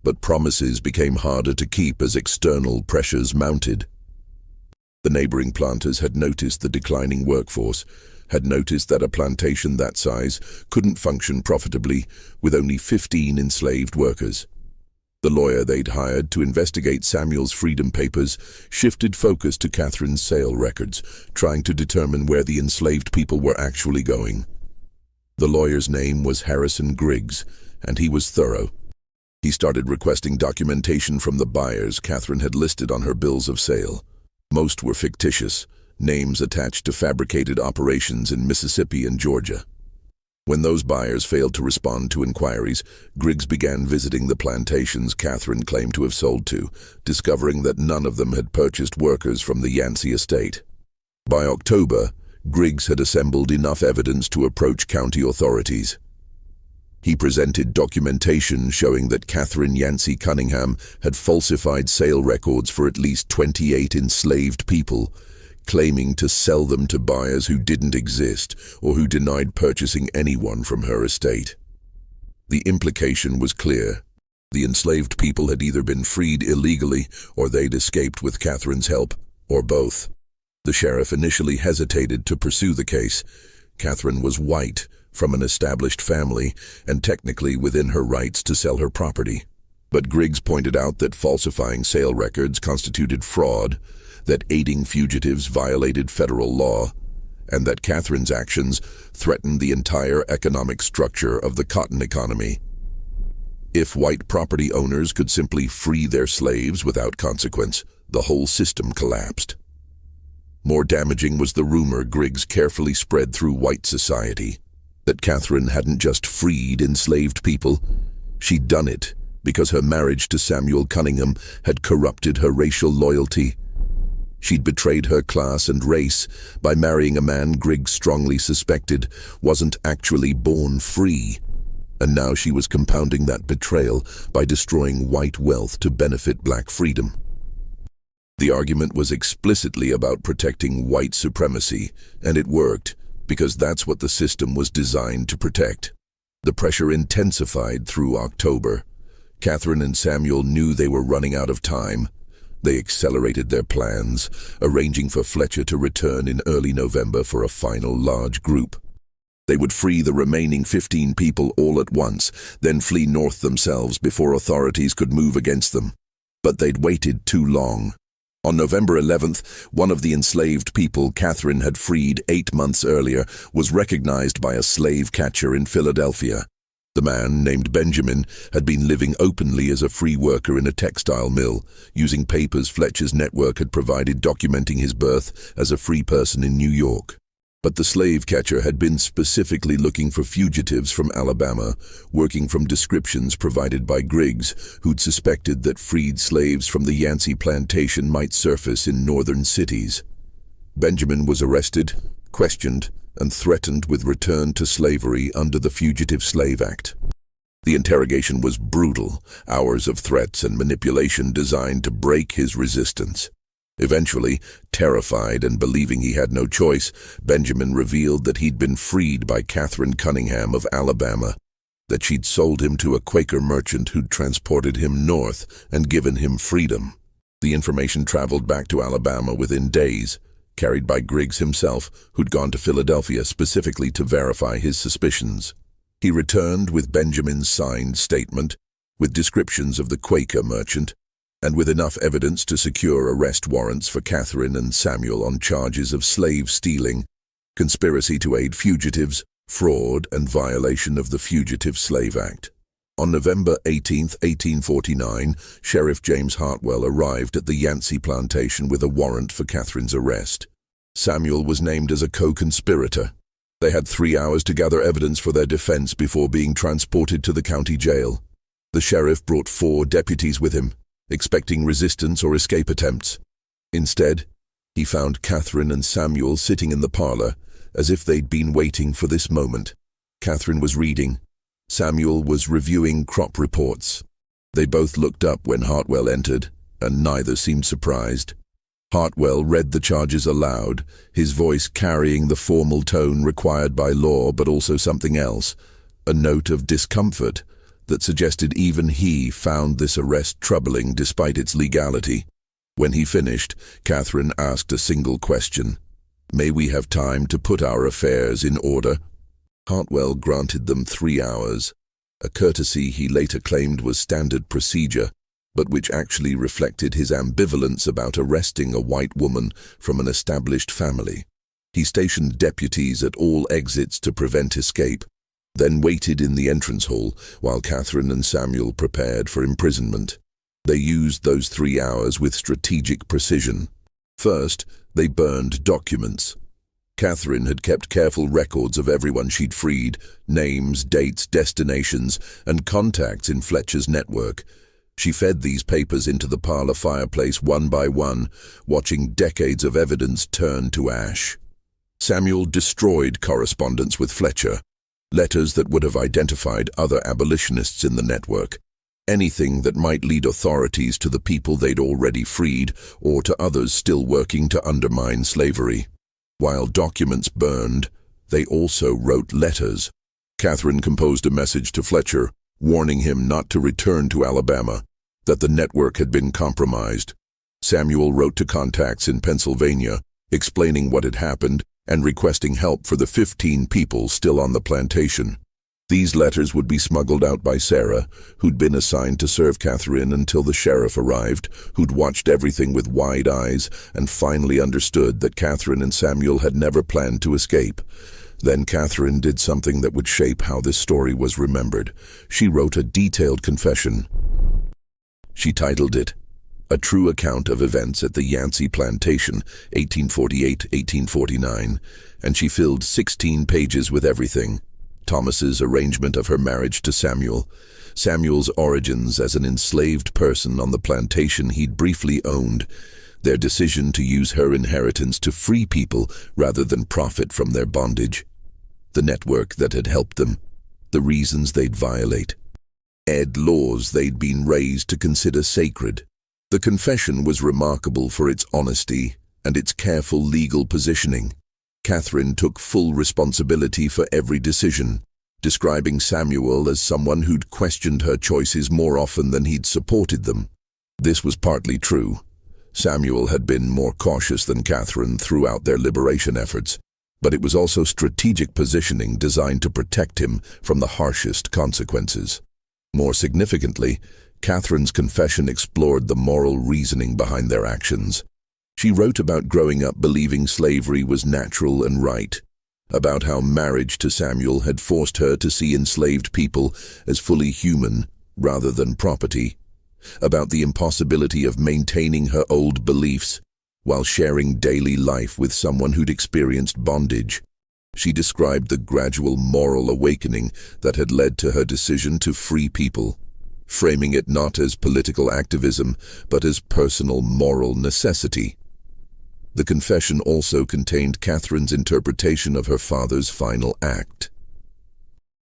But promises became harder to keep as external pressures mounted. The neighboring planters had noticed the declining workforce, had noticed that a plantation that size couldn't function profitably with only 15 enslaved workers. The lawyer they'd hired to investigate Samuel's freedom papers shifted focus to Catherine's sale records, trying to determine where the enslaved people were actually going. The lawyer's name was Harrison Griggs, and he was thorough. He started requesting documentation from the buyers Catherine had listed on her bills of sale. Most were fictitious, names attached to fabricated operations in Mississippi and Georgia. When those buyers failed to respond to inquiries, Griggs began visiting the plantations Catherine claimed to have sold to, discovering that none of them had purchased workers from the Yancey estate. By October, Griggs had assembled enough evidence to approach county authorities. He presented documentation showing that Catherine Yancey Cunningham had falsified sale records for at least 28 enslaved people, claiming to sell them to buyers who didn't exist or who denied purchasing anyone from her estate. The implication was clear. The enslaved people had either been freed illegally or they'd escaped with Catherine's help, or both. The sheriff initially hesitated to pursue the case. Catherine was white, from an established family, and technically within her rights to sell her property. But Griggs pointed out that falsifying sale records constituted fraud, that aiding fugitives violated federal law, and that Catherine's actions threatened the entire economic structure of the cotton economy. If white property owners could simply free their slaves without consequence, the whole system collapsed. More damaging was the rumor Griggs carefully spread through white society, that Catherine hadn't just freed enslaved people, she'd done it because her marriage to Samuel Cunningham had corrupted her racial loyalty. She'd betrayed her class and race by marrying a man Griggs strongly suspected wasn't actually born free, and now she was compounding that betrayal by destroying white wealth to benefit black freedom. The argument was explicitly about protecting white supremacy, and it worked, because that's what the system was designed to protect. The pressure intensified through October. Catherine and Samuel knew they were running out of time. They accelerated their plans, arranging for Fletcher to return in early November for a final large group. They would free the remaining 15 people all at once, then flee north themselves before authorities could move against them. But they'd waited too long. On November 11th, one of the enslaved people Catherine had freed 8 months earlier was recognized by a slave catcher in Philadelphia. The man, named Benjamin, had been living openly as a free worker in a textile mill, using papers Fletcher's network had provided documenting his birth as a free person in New York. But the slave catcher had been specifically looking for fugitives from Alabama, working from descriptions provided by Griggs, who'd suspected that freed slaves from the Yancey plantation might surface in northern cities. Benjamin was arrested, questioned, and threatened with return to slavery under the Fugitive Slave Act. The interrogation was brutal, hours of threats and manipulation designed to break his resistance. Eventually, terrified and believing he had no choice, Benjamin revealed that he'd been freed by Catherine Cunningham of Alabama, that she'd sold him to a Quaker merchant who'd transported him north and given him freedom. The information traveled back to Alabama within days, carried by Griggs himself, who'd gone to Philadelphia specifically to verify his suspicions. He returned with Benjamin's signed statement, with descriptions of the Quaker merchant, and with enough evidence to secure arrest warrants for Catherine and Samuel on charges of slave stealing, conspiracy to aid fugitives, fraud, and violation of the Fugitive Slave Act. On November 18, 1849, Sheriff James Hartwell arrived at the Yancey plantation with a warrant for Catherine's arrest. Samuel was named as a co-conspirator. They had 3 hours to gather evidence for their defense before being transported to the county jail. The sheriff brought 4 deputies with him, expecting resistance or escape attempts. Instead, he found Catherine and Samuel sitting in the parlor, as if they'd been waiting for this moment. Catherine was reading. Samuel was reviewing crop reports. They both looked up when Hartwell entered, and neither seemed surprised. Hartwell read the charges aloud, his voice carrying the formal tone required by law but also something else, a note of discomfort that suggested even he found this arrest troubling despite its legality. When he finished, Catherine asked a single question. "May we have time to put our affairs in order?" Hartwell granted them 3 hours, a courtesy he later claimed was standard procedure, but which actually reflected his ambivalence about arresting a white woman from an established family. He stationed deputies at all exits to prevent escape, then waited in the entrance hall while Catherine and Samuel prepared for imprisonment. They used those 3 hours with strategic precision. First, they burned documents. Catherine had kept careful records of everyone she'd freed, names, dates, destinations, and contacts in Fletcher's network. She fed these papers into the parlor fireplace one by one, watching decades of evidence turn to ash. Samuel destroyed correspondence with Fletcher, letters that would have identified other abolitionists in the network, anything that might lead authorities to the people they'd already freed or to others still working to undermine slavery. While documents burned, they also wrote letters. Catherine composed a message to Fletcher, warning him not to return to Alabama, that the network had been compromised. Samuel wrote to contacts in Pennsylvania, explaining what had happened and requesting help for the 15 people still on the plantation. These letters would be smuggled out by Sarah, who'd been assigned to serve Catherine until the sheriff arrived, who'd watched everything with wide eyes and finally understood that Catherine and Samuel had never planned to escape. Then Catherine did something that would shape how this story was remembered. She wrote a detailed confession. She titled it, A True Account of Events at the Yancey Plantation, 1848-1849, and she filled 16 pages with everything. Thomas's arrangement of her marriage to Samuel, Samuel's origins as an enslaved person on the plantation he'd briefly owned, their decision to use her inheritance to free people rather than profit from their bondage, the network that had helped them, the reasons they'd violate, laws they'd been raised to consider sacred. The confession was remarkable for its honesty and its careful legal positioning. Catherine took full responsibility for every decision, describing Samuel as someone who'd questioned her choices more often than he'd supported them. This was partly true. Samuel had been more cautious than Catherine throughout their liberation efforts, but it was also strategic positioning designed to protect him from the harshest consequences. More significantly, Catherine's confession explored the moral reasoning behind their actions. She wrote about growing up believing slavery was natural and right, about how marriage to Samuel had forced her to see enslaved people as fully human rather than property, about the impossibility of maintaining her old beliefs while sharing daily life with someone who'd experienced bondage. She described the gradual moral awakening that had led to her decision to free people, framing it not as political activism, but as personal moral necessity. The confession also contained Catherine's interpretation of her father's final act.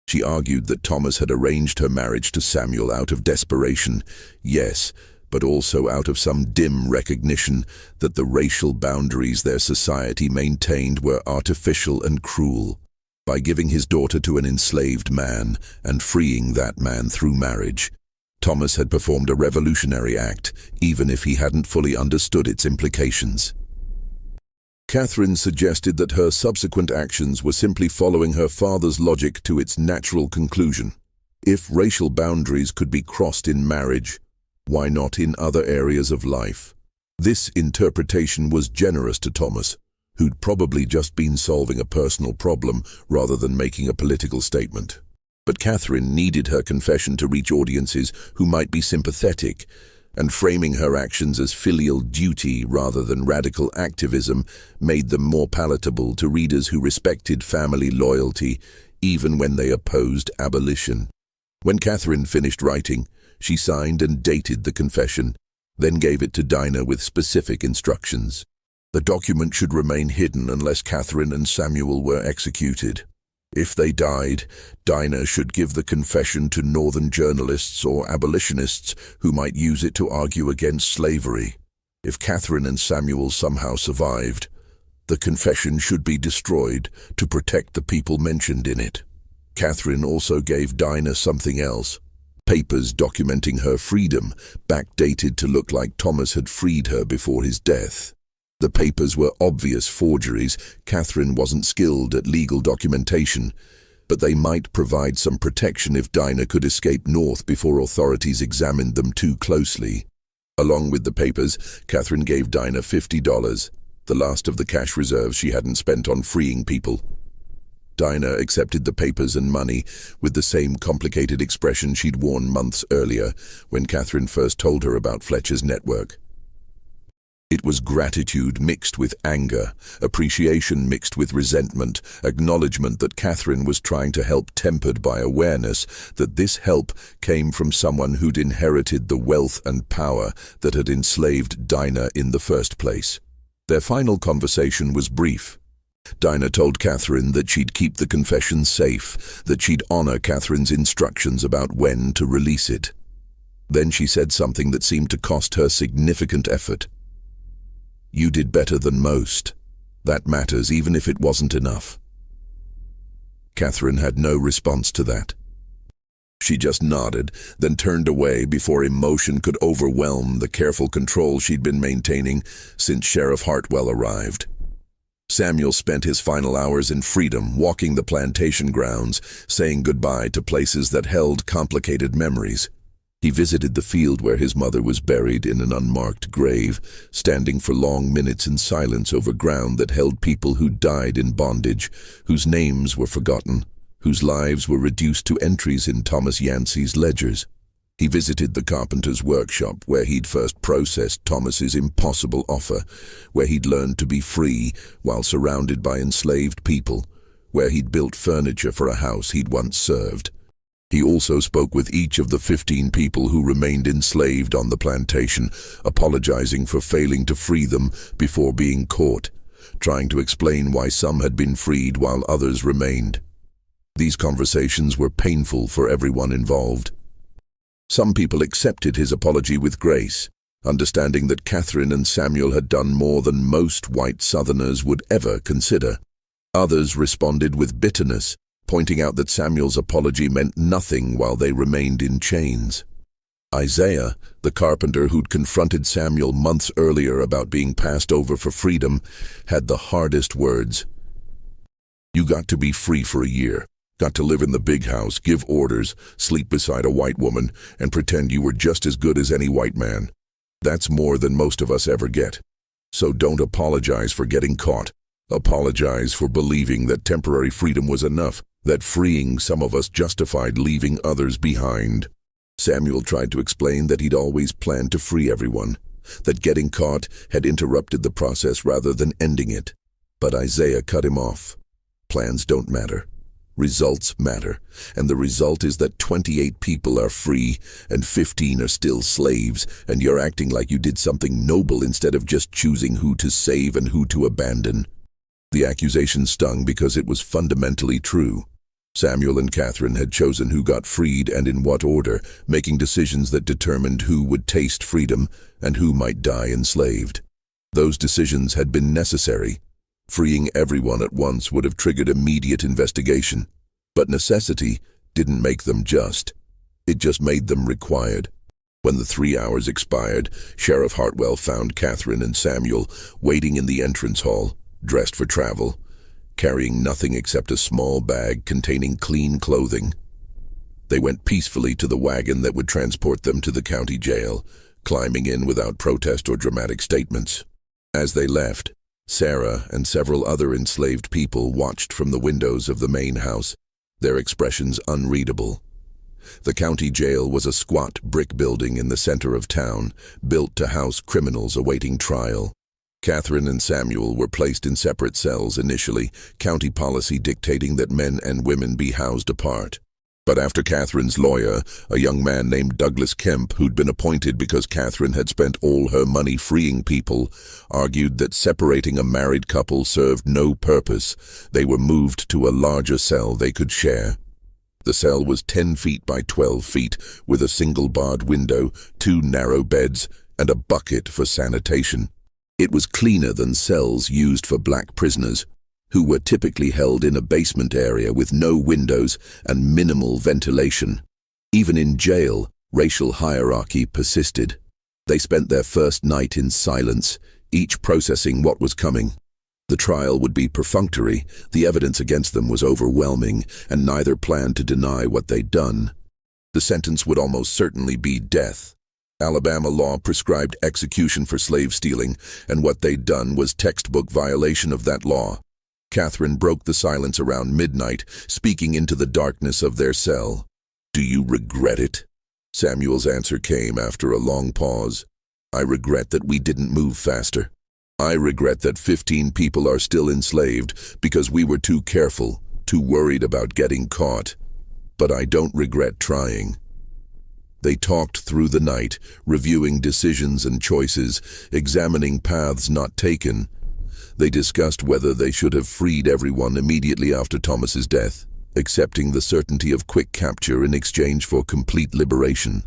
She argued that Thomas had arranged her marriage to Samuel out of desperation, yes, but also out of some dim recognition that the racial boundaries their society maintained were artificial and cruel. By giving his daughter to an enslaved man and freeing that man through marriage, Thomas had performed a revolutionary act, even if he hadn't fully understood its implications. Catherine suggested that her subsequent actions were simply following her father's logic to its natural conclusion. If racial boundaries could be crossed in marriage, why not in other areas of life? This interpretation was generous to Thomas, who'd probably just been solving a personal problem rather than making a political statement. But Catherine needed her confession to reach audiences who might be sympathetic, and framing her actions as filial duty rather than radical activism made them more palatable to readers who respected family loyalty even when they opposed abolition. When Catherine finished writing, she signed and dated the confession, then gave it to Dinah with specific instructions. The document should remain hidden unless Catherine and Samuel were executed. If they died, Dinah should give the confession to Northern journalists or abolitionists who might use it to argue against slavery. If Catherine and Samuel somehow survived, the confession should be destroyed to protect the people mentioned in it. Catherine also gave Dinah something else: papers documenting her freedom, backdated to look like Thomas had freed her before his death. The papers were obvious forgeries. Catherine wasn't skilled at legal documentation, but they might provide some protection if Dinah could escape north before authorities examined them too closely. Along with the papers, Catherine gave Dinah $50, the last of the cash reserves she hadn't spent on freeing people. Dinah accepted the papers and money with the same complicated expression she'd worn months earlier when Catherine first told her about Fletcher's network. It was gratitude mixed with anger, appreciation mixed with resentment, acknowledgement that Catherine was trying to help, tempered by awareness that this help came from someone who'd inherited the wealth and power that had enslaved Dinah in the first place. Their final conversation was brief. Dinah told Catherine that she'd keep the confession safe, that she'd honor Catherine's instructions about when to release it. Then she said something that seemed to cost her significant effort. "You did better than most. That matters, even if it wasn't enough." Catherine had no response to that. She just nodded, then turned away before emotion could overwhelm the careful control she'd been maintaining since Sheriff Hartwell arrived. Samuel spent his final hours in freedom, walking the plantation grounds, saying goodbye to places that held complicated memories. He visited the field where his mother was buried in an unmarked grave, standing for long minutes in silence over ground that held people who died in bondage, whose names were forgotten, whose lives were reduced to entries in Thomas Yancey's ledgers. He visited the carpenter's workshop where he'd first processed Thomas's impossible offer, where he'd learned to be free while surrounded by enslaved people, where he'd built furniture for a house he'd once served. He also spoke with each of the 15 people who remained enslaved on the plantation, apologizing for failing to free them before being caught, trying to explain why some had been freed while others remained. These conversations were painful for everyone involved. Some people accepted his apology with grace, understanding that Catherine and Samuel had done more than most white Southerners would ever consider. Others responded with bitterness, pointing out that Samuel's apology meant nothing while they remained in chains. Isaiah, the carpenter who'd confronted Samuel months earlier about being passed over for freedom, had the hardest words. "You got to be free for a year. Got to live in the big house, give orders, sleep beside a white woman, and pretend you were just as good as any white man. That's more than most of us ever get. So don't apologize for getting caught. Apologize for believing that temporary freedom was enough, that freeing some of us justified leaving others behind." Samuel tried to explain that he'd always planned to free everyone, that getting caught had interrupted the process rather than ending it. But Isaiah cut him off. Plans don't matter. Results matter, and the result is that 28 people are free and 15 are still slaves, and you're acting like you did something noble instead of just choosing who to save and who to abandon. The accusation stung because it was fundamentally true. Samuel and Catherine had chosen who got freed and in what order, making decisions that determined who would taste freedom and who might die enslaved. Those decisions had been necessary. Freeing everyone at once would have triggered immediate investigation. But necessity didn't make them just. It just made them required. When the 3 hours expired, Sheriff Hartwell found Catherine and Samuel waiting in the entrance hall, dressed for travel, carrying nothing except a small bag containing clean clothing. They went peacefully to the wagon that would transport them to the county jail, climbing in without protest or dramatic statements. As they left, Sarah and several other enslaved people watched from the windows of the main house, their expressions unreadable. The county jail was a squat brick building in the center of town, built to house criminals awaiting trial. Catherine and Samuel were placed in separate cells initially, county policy dictating that men and women be housed apart. But after Catherine's lawyer, a young man named Douglas Kemp, who'd been appointed because Catherine had spent all her money freeing people, argued that separating a married couple served no purpose, they were moved to a larger cell they could share. The cell was 10 feet by 12 feet, with a single barred window, 2 narrow beds, and a bucket for sanitation. It was cleaner than cells used for black prisoners, who were typically held in a basement area with no windows and minimal ventilation. Even in jail, racial hierarchy persisted. They spent their first night in silence, each processing what was coming. The trial would be perfunctory, the evidence against them was overwhelming, and neither planned to deny what they'd done. The sentence would almost certainly be death. Alabama law prescribed execution for slave stealing, and what they'd done was textbook violation of that law. Catherine broke the silence around midnight, speaking into the darkness of their cell. "Do you regret it?" Samuel's answer came after a long pause. "I regret that we didn't move faster. I regret that 15 people are still enslaved because we were too careful, too worried about getting caught. But I don't regret trying." They talked through the night, reviewing decisions and choices, examining paths not taken. They discussed whether they should have freed everyone immediately after Thomas's death, accepting the certainty of quick capture in exchange for complete liberation.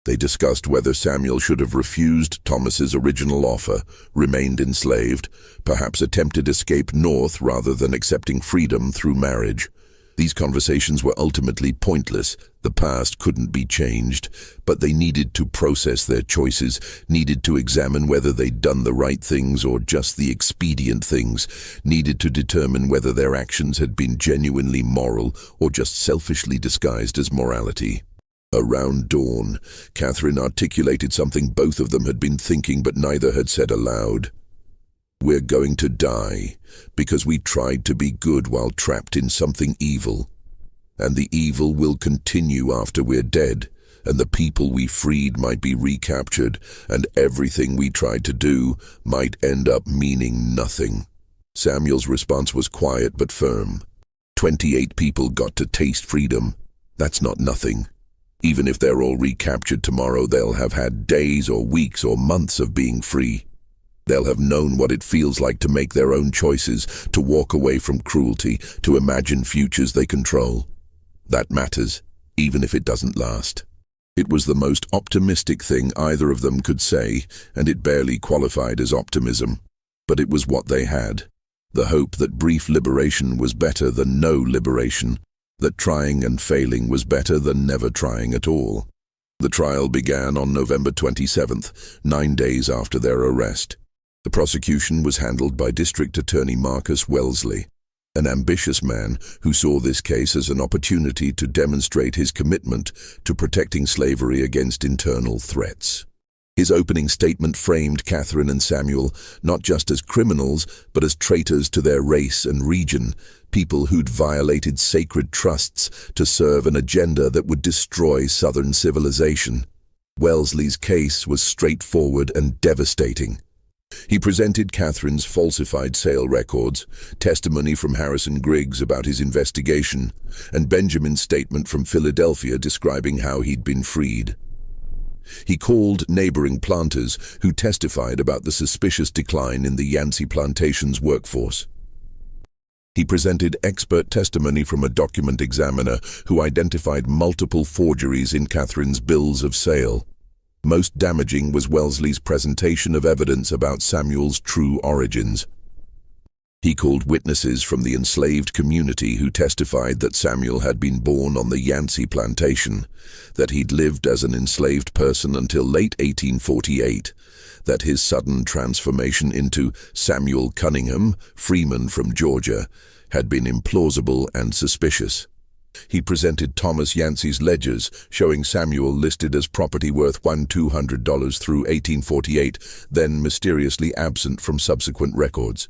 They discussed whether Samuel should have refused Thomas's original offer, remained enslaved, perhaps attempted escape north rather than accepting freedom through marriage. These conversations were ultimately pointless. The past couldn't be changed, but they needed to process their choices, needed to examine whether they'd done the right things or just the expedient things, needed to determine whether their actions had been genuinely moral or just selfishly disguised as morality. Around dawn, Catherine articulated something both of them had been thinking but neither had said aloud. "We're going to die because we tried to be good while trapped in something evil. And the evil will continue after we're dead, and the people we freed might be recaptured, and everything we tried to do might end up meaning nothing." Samuel's response was quiet but firm. 28 people got to taste freedom. That's not nothing. Even if they're all recaptured tomorrow, they'll have had days or weeks or months of being free. They'll have known what it feels like to make their own choices, to walk away from cruelty, to imagine futures they control. That matters, even if it doesn't last. It was the most optimistic thing either of them could say, and it barely qualified as optimism. But it was what they had. The hope that brief liberation was better than no liberation, that trying and failing was better than never trying at all. The trial began on November 27th, 9 days after their arrest. The prosecution was handled by District Attorney Marcus Wellesley, an ambitious man who saw this case as an opportunity to demonstrate his commitment to protecting slavery against internal threats. His opening statement framed Catherine and Samuel not just as criminals, but as traitors to their race and region, people who'd violated sacred trusts to serve an agenda that would destroy Southern civilization. Wellesley's case was straightforward and devastating. He presented Catherine's falsified sale records, testimony from Harrison Griggs about his investigation, and Benjamin's statement from Philadelphia describing how he'd been freed. He called neighboring planters who testified about the suspicious decline in the Yancey plantation's workforce. He presented expert testimony from a document examiner who identified multiple forgeries in Catherine's bills of sale. Most damaging was Wellesley's presentation of evidence about Samuel's true origins. He called witnesses from the enslaved community who testified that Samuel had been born on the Yancey plantation, that he'd lived as an enslaved person until late 1848, that his sudden transformation into Samuel Cunningham, freeman from Georgia, had been implausible and suspicious. He presented Thomas Yancey's ledgers, showing Samuel listed as property worth $1,200 through 1848, then mysteriously absent from subsequent records.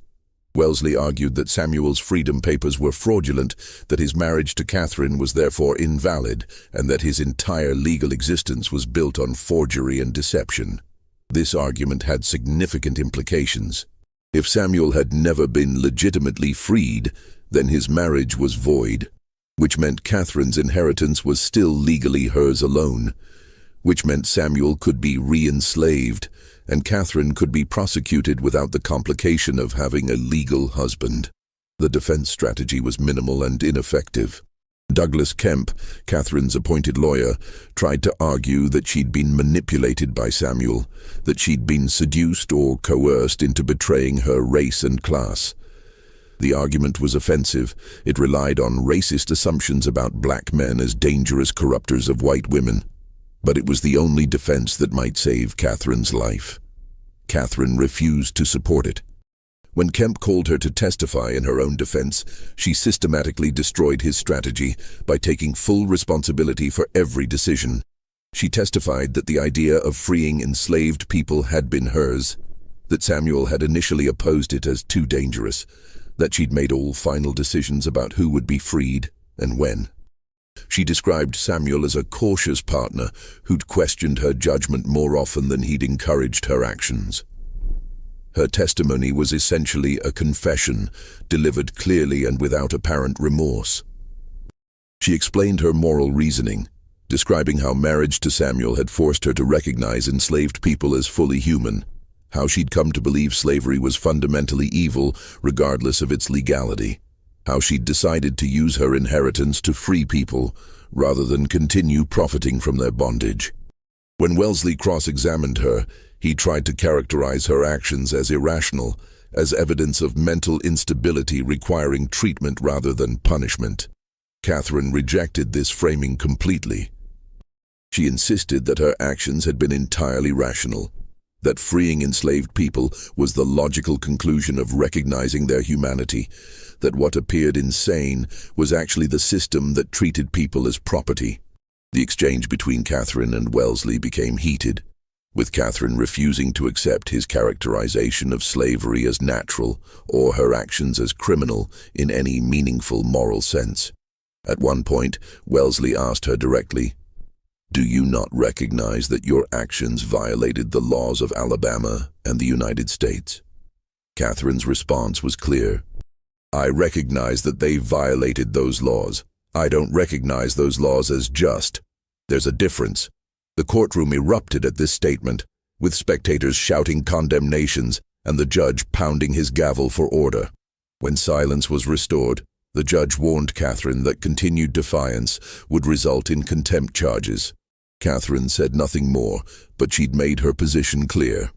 Wellesley argued that Samuel's freedom papers were fraudulent, that his marriage to Catherine was therefore invalid, and that his entire legal existence was built on forgery and deception. This argument had significant implications. If Samuel had never been legitimately freed, then his marriage was void, which meant Catherine's inheritance was still legally hers alone, which meant Samuel could be re-enslaved, and Catherine could be prosecuted without the complication of having a legal husband. The defense strategy was minimal and ineffective. Douglas Kemp, Catherine's appointed lawyer, tried to argue that she'd been manipulated by Samuel, that she'd been seduced or coerced into betraying her race and class. The argument was offensive. It relied on racist assumptions about black men as dangerous corrupters of white women. But it was the only defense that might save Catherine's life. Catherine refused to support it. When Kemp called her to testify in her own defense, she systematically destroyed his strategy by taking full responsibility for every decision. She testified that the idea of freeing enslaved people had been hers, that Samuel had initially opposed it as too dangerous, that she'd made all final decisions about who would be freed and when. She described Samuel as a cautious partner who'd questioned her judgment more often than he'd encouraged her actions. Her testimony was essentially a confession, delivered clearly and without apparent remorse. She explained her moral reasoning, describing how marriage to Samuel had forced her to recognize enslaved people as fully human, how she'd come to believe slavery was fundamentally evil regardless of its legality, how she'd decided to use her inheritance to free people rather than continue profiting from their bondage. When Wellesley cross-examined her, he tried to characterize her actions as irrational, as evidence of mental instability requiring treatment rather than punishment. Catherine rejected this framing completely. She insisted that her actions had been entirely rational, that freeing enslaved people was the logical conclusion of recognizing their humanity, that what appeared insane was actually the system that treated people as property. The exchange between Catherine and Wellesley became heated, with Catherine refusing to accept his characterization of slavery as natural or her actions as criminal in any meaningful moral sense. At one point, Wellesley asked her directly, "Do you not recognize that your actions violated the laws of Alabama and the United States?" Catherine's response was clear. "I recognize that they violated those laws. I don't recognize those laws as just. There's a difference." The courtroom erupted at this statement, with spectators shouting condemnations and the judge pounding his gavel for order. When silence was restored, the judge warned Catherine that continued defiance would result in contempt charges. Catherine said nothing more, but she'd made her position clear.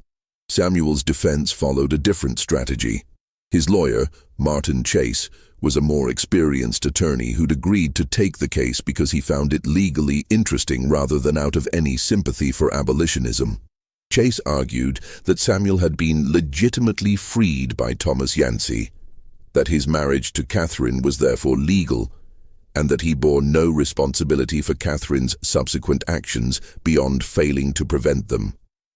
Samuel's defense followed a different strategy. His lawyer, Martin Chase, was a more experienced attorney who'd agreed to take the case because he found it legally interesting rather than out of any sympathy for abolitionism. Chase argued that Samuel had been legitimately freed by Thomas Yancey, that his marriage to Catherine was therefore legal, and that he bore no responsibility for Catherine's subsequent actions beyond failing to prevent them.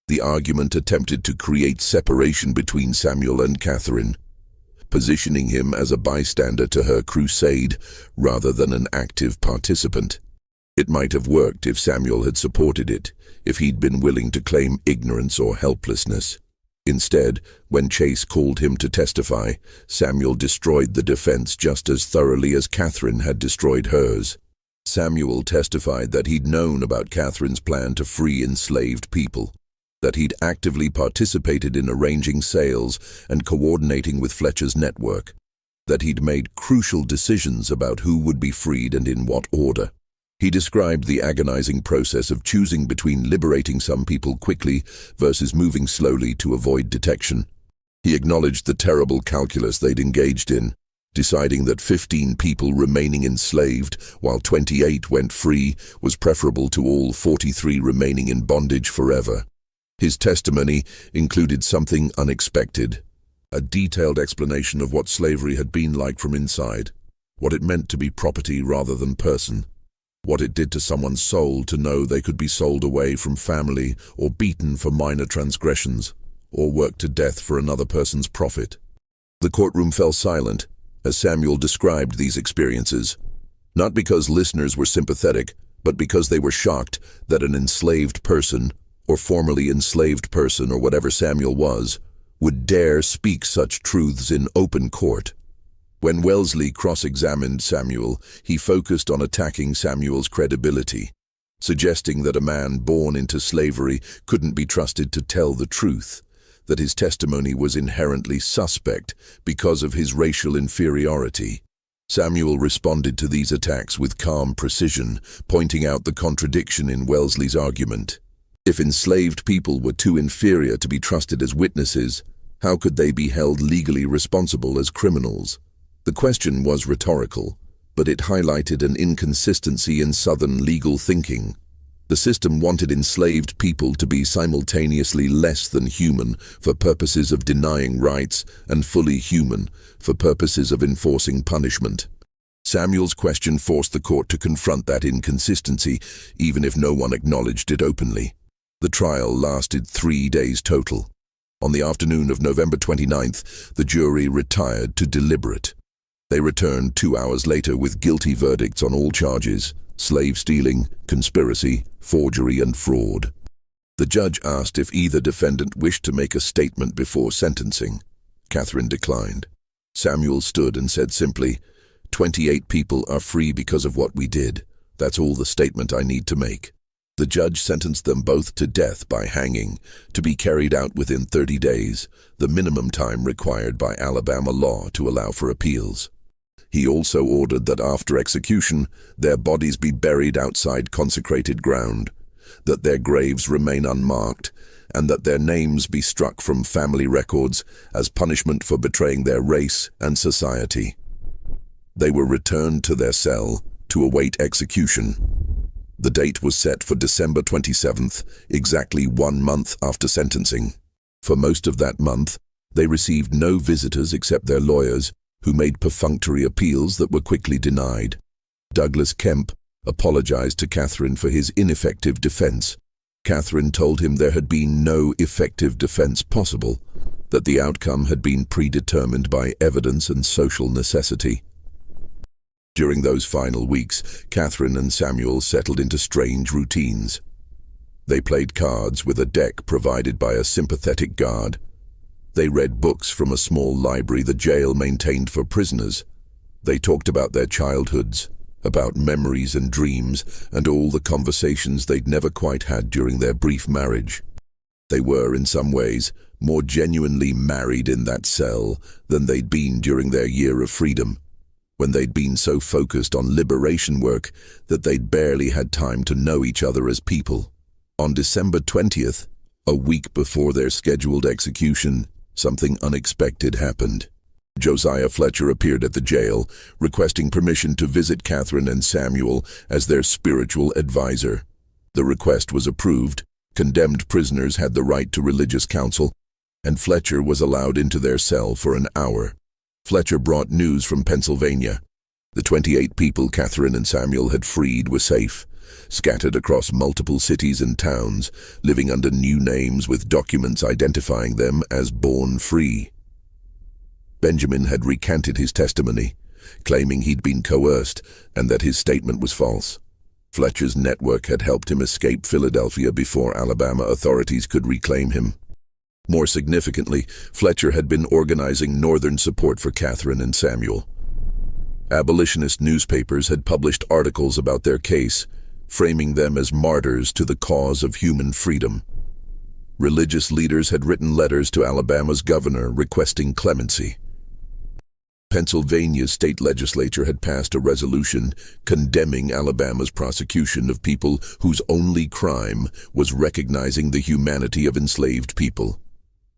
The argument attempted to create separation between Samuel and Catherine, positioning him as a bystander to her crusade rather than an active participant. It might have worked if Samuel had supported it, if he'd been willing to claim ignorance or helplessness. Instead, when Chase called him to testify, Samuel destroyed the defense just as thoroughly as Catherine had destroyed hers. Samuel testified that he'd known about Catherine's plan to free enslaved people, that he'd actively participated in arranging sales and coordinating with Fletcher's network, that he'd made crucial decisions about who would be freed and in what order. He described the agonizing process of choosing between liberating some people quickly versus moving slowly to avoid detection. He acknowledged the terrible calculus they'd engaged in, deciding that 15 people remaining enslaved while 28 went free was preferable to all 43 remaining in bondage forever. His testimony included something unexpected, a detailed explanation of what slavery had been like from inside, what it meant to be property rather than person, what it did to someone's soul to know they could be sold away from family or beaten for minor transgressions, or worked to death for another person's profit. The courtroom fell silent as Samuel described these experiences, not because listeners were sympathetic, but because they were shocked that an enslaved person, or formerly enslaved person, or whatever Samuel was, would dare speak such truths in open court. When Wellesley cross-examined Samuel, he focused on attacking Samuel's credibility, suggesting that a man born into slavery couldn't be trusted to tell the truth, that his testimony was inherently suspect because of his racial inferiority. Samuel responded to these attacks with calm precision, pointing out the contradiction in Wellesley's argument. If enslaved people were too inferior to be trusted as witnesses, how could they be held legally responsible as criminals? The question was rhetorical, but it highlighted an inconsistency in Southern legal thinking. The system wanted enslaved people to be simultaneously less than human for purposes of denying rights and fully human for purposes of enforcing punishment. Samuel's question forced the court to confront that inconsistency, even if no one acknowledged it openly. The trial lasted 3 days total. On the afternoon of November 29th, the jury retired to deliberate. They returned 2 hours later with guilty verdicts on all charges: slave stealing, conspiracy, forgery, and fraud. The judge asked if either defendant wished to make a statement before sentencing. Catherine declined. Samuel stood and said simply, "28 people are free because of what we did. That's all the statement I need to make." The judge sentenced them both to death by hanging, to be carried out within 30 days, the minimum time required by Alabama law to allow for appeals. He also ordered that after execution, their bodies be buried outside consecrated ground, that their graves remain unmarked, and that their names be struck from family records as punishment for betraying their race and society. They were returned to their cell to await execution. The date was set for December 27th, exactly 1 month after sentencing. For most of that month, they received no visitors except their lawyers, who made perfunctory appeals that were quickly denied. Douglas Kemp apologized to Catherine for his ineffective defense. Catherine told him there had been no effective defense possible, that the outcome had been predetermined by evidence and social necessity. During those final weeks, Catherine and Samuel settled into strange routines. They played cards with a deck provided by a sympathetic guard. They read books from a small library the jail maintained for prisoners. They talked about their childhoods, about memories and dreams, and all the conversations they'd never quite had during their brief marriage. They were, in some ways, more genuinely married in that cell than they'd been during their year of freedom, when they'd been so focused on liberation work that they'd barely had time to know each other as people. On December 20th, a week before their scheduled execution, something unexpected happened. Josiah Fletcher appeared at the jail, requesting permission to visit Catherine and Samuel as their spiritual advisor. The request was approved, condemned prisoners had the right to religious counsel, and Fletcher was allowed into their cell for an hour. Fletcher brought news from Pennsylvania. The 28 people Catherine and Samuel had freed were safe, scattered across multiple cities and towns, living under new names with documents identifying them as born free. Benjamin had recanted his testimony, claiming he'd been coerced and that his statement was false. Fletcher's network had helped him escape Philadelphia before Alabama authorities could reclaim him. More significantly, Fletcher had been organizing Northern support for Catherine and Samuel. Abolitionist newspapers had published articles about their case, framing them as martyrs to the cause of human freedom. Religious leaders had written letters to Alabama's governor requesting clemency. Pennsylvania's state legislature had passed a resolution condemning Alabama's prosecution of people whose only crime was recognizing the humanity of enslaved people.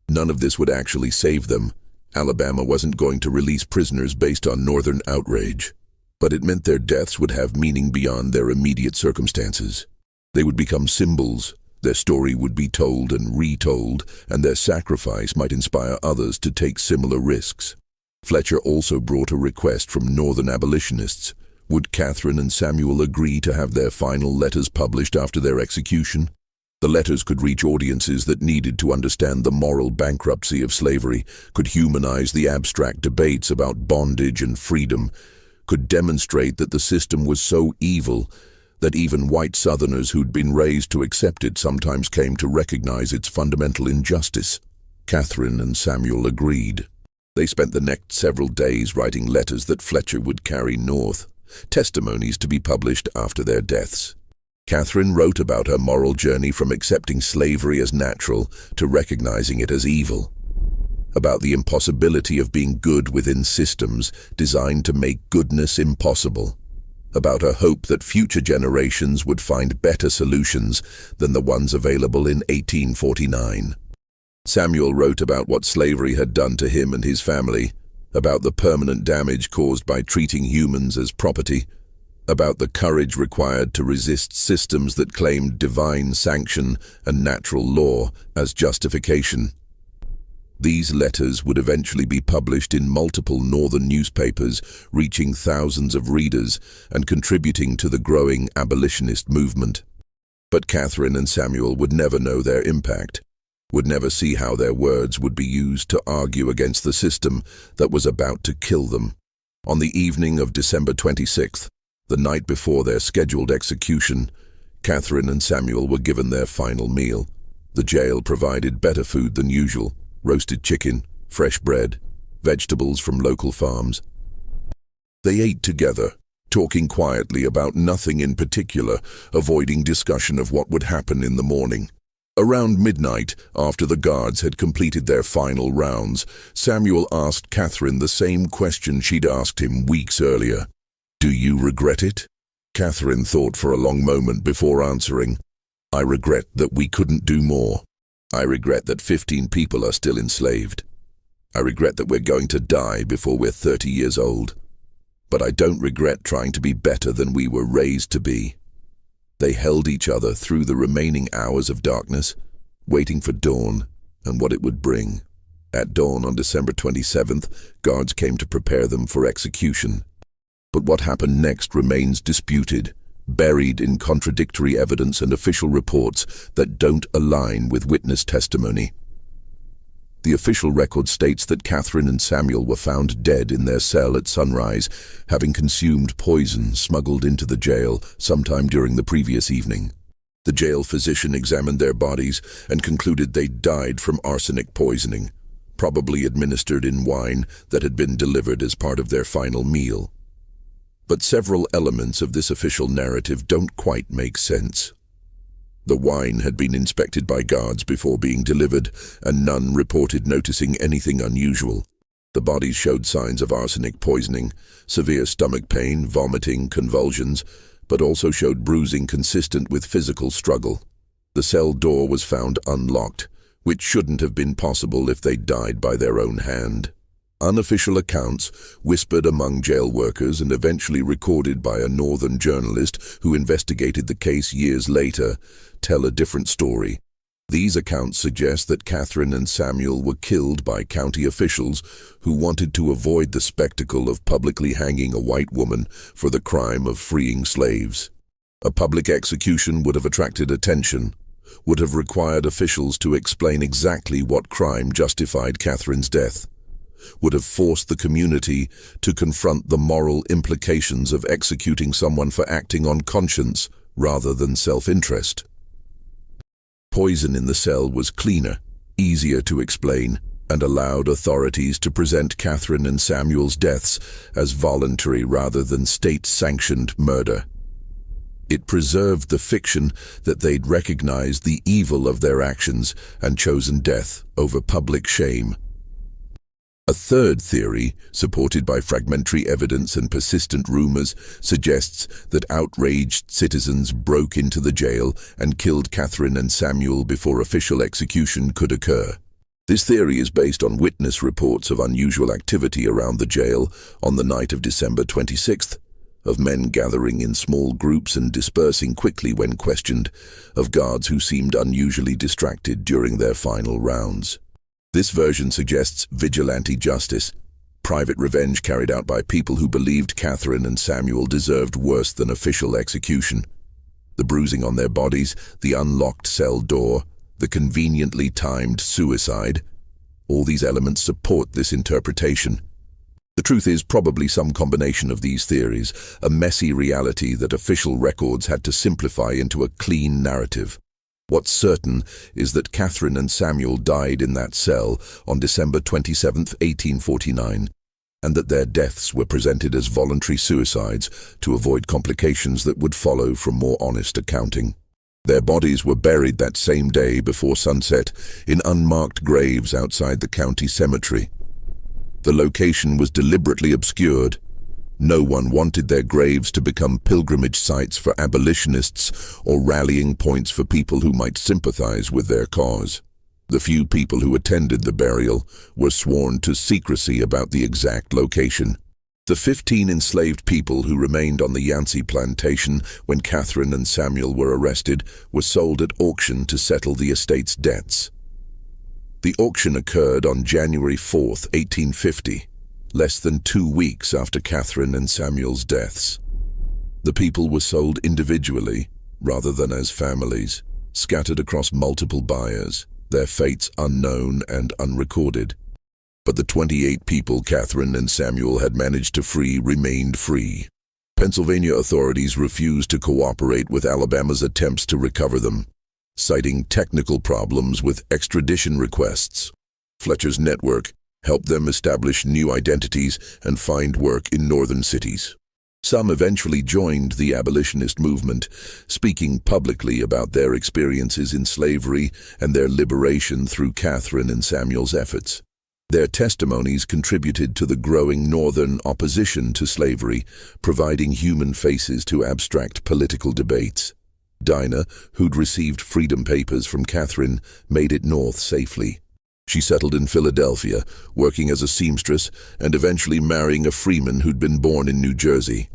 None of this would actually save them. Alabama wasn't going to release prisoners based on Northern outrage. But it meant their deaths would have meaning beyond their immediate circumstances. They would become symbols. Their story would be told and retold, and their sacrifice might inspire others to take similar risks. Fletcher also brought a request from Northern abolitionists. Would Catherine and Samuel agree to have their final letters published after their execution? The letters could reach audiences that needed to understand the moral bankruptcy of slavery, could humanize the abstract debates about bondage and freedom, could demonstrate that the system was so evil that even white Southerners who'd been raised to accept it sometimes came to recognize its fundamental injustice. Catherine and Samuel agreed. They spent the next several days writing letters that Fletcher would carry north, testimonies to be published after their deaths. Catherine wrote about her moral journey from accepting slavery as natural to recognizing it as evil, about the impossibility of being good within systems designed to make goodness impossible, about her hope that future generations would find better solutions than the ones available in 1849. Samuel wrote about what slavery had done to him and his family, about the permanent damage caused by treating humans as property, about the courage required to resist systems that claimed divine sanction and natural law as justification. These letters would eventually be published in multiple Northern newspapers, reaching thousands of readers and contributing to the growing abolitionist movement. But Catherine and Samuel would never know their impact, would never see how their words would be used to argue against the system that was about to kill them. On the evening of December 26th, the night before their scheduled execution, Catherine and Samuel were given their final meal. The jail provided better food than usual: roasted chicken, fresh bread, vegetables from local farms. They ate together, talking quietly about nothing in particular, avoiding discussion of what would happen in the morning. Around midnight, after the guards had completed their final rounds, Samuel asked Catherine the same question she'd asked him weeks earlier. "Do you regret it?" Catherine thought for a long moment before answering. I regret that we couldn't do more. I regret that 15 people are still enslaved. I regret that we're going to die before we're 30 years old. But I don't regret trying to be better than we were raised to be. They held each other through the remaining hours of darkness, waiting for dawn and what it would bring. At dawn on December 27th, guards came to prepare them for execution. But what happened next remains disputed, buried in contradictory evidence and official reports that don't align with witness testimony. The official record states that Catherine and Samuel were found dead in their cell at sunrise, having consumed poison smuggled into the jail sometime during the previous evening. The jail physician examined their bodies and concluded they died from arsenic poisoning, probably administered in wine that had been delivered as part of their final meal. But several elements of this official narrative don't quite make sense. The wine had been inspected by guards before being delivered, and none reported noticing anything unusual. The bodies showed signs of arsenic poisoning, severe stomach pain, vomiting, convulsions, but also showed bruising consistent with physical struggle. The cell door was found unlocked, which shouldn't have been possible if they died by their own hand. Unofficial accounts, whispered among jail workers and eventually recorded by a northern journalist who investigated the case years later, tell a different story. These accounts suggest that Catherine and Samuel were killed by county officials who wanted to avoid the spectacle of publicly hanging a white woman for the crime of freeing slaves. A public execution would have attracted attention, would have required officials to explain exactly what crime justified Catherine's death, would have forced the community to confront the moral implications of executing someone for acting on conscience rather than self-interest. Poison in the cell was cleaner, easier to explain, and allowed authorities to present Catherine and Samuel's deaths as voluntary rather than state-sanctioned murder. It preserved the fiction that they'd recognized the evil of their actions and chosen death over public shame. A third theory, supported by fragmentary evidence and persistent rumors, suggests that outraged citizens broke into the jail and killed Catherine and Samuel before official execution could occur. This theory is based on witness reports of unusual activity around the jail on the night of December 26th, of men gathering in small groups and dispersing quickly when questioned, of guards who seemed unusually distracted during their final rounds. This version suggests vigilante justice, private revenge carried out by people who believed Catherine and Samuel deserved worse than official execution. The bruising on their bodies, the unlocked cell door, the conveniently timed suicide, all these elements support this interpretation. The truth is probably some combination of these theories, a messy reality that official records had to simplify into a clean narrative. What's certain is that Catherine and Samuel died in that cell on December 27, 1849, and that their deaths were presented as voluntary suicides to avoid complications that would follow from more honest accounting. Their bodies were buried that same day before sunset in unmarked graves outside the county cemetery. The location was deliberately obscured. No one wanted their graves to become pilgrimage sites for abolitionists or rallying points for people who might sympathize with their cause. The few people who attended the burial were sworn to secrecy about the exact location. The 15 enslaved people who remained on the Yancey plantation when Catherine and Samuel were arrested were sold at auction to settle the estate's debts. The auction occurred on January 4, 1850. Less than 2 weeks after Catherine and Samuel's deaths. The people were sold individually, rather than as families, scattered across multiple buyers, their fates unknown and unrecorded. But the 28 people Catherine and Samuel had managed to free remained free. Pennsylvania authorities refused to cooperate with Alabama's attempts to recover them, citing technical problems with extradition requests. Fletcher's network helped them establish new identities and find work in northern cities. Some eventually joined the abolitionist movement, speaking publicly about their experiences in slavery and their liberation through Catherine and Samuel's efforts. Their testimonies contributed to the growing northern opposition to slavery, providing human faces to abstract political debates. Dinah, who'd received freedom papers from Catherine, made it north safely. She settled in Philadelphia, working as a seamstress and eventually marrying a freeman who'd been born in New Jersey.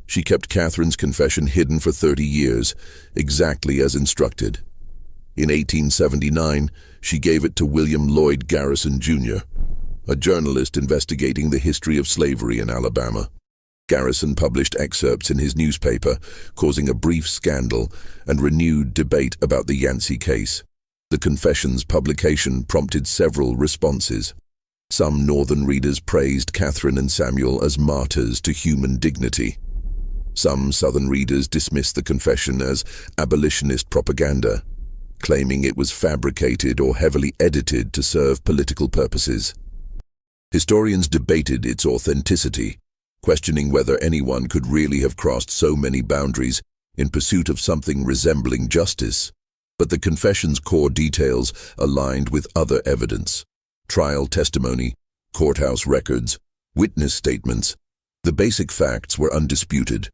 She kept Catherine's confession hidden for 30 years, exactly as instructed. In 1879, she gave it to William Lloyd Garrison, Jr., a journalist investigating the history of slavery in Alabama. Garrison published excerpts in his newspaper, causing a brief scandal and renewed debate about the Yancey case. The confession's publication prompted several responses. Some Northern readers praised Catherine and Samuel as martyrs to human dignity. Some Southern readers dismissed the confession as abolitionist propaganda, claiming it was fabricated or heavily edited to serve political purposes. Historians debated its authenticity, questioning whether anyone could really have crossed so many boundaries in pursuit of something resembling justice. But the confession's core details aligned with other evidence: trial testimony, courthouse records, witness statements. The basic facts were undisputed.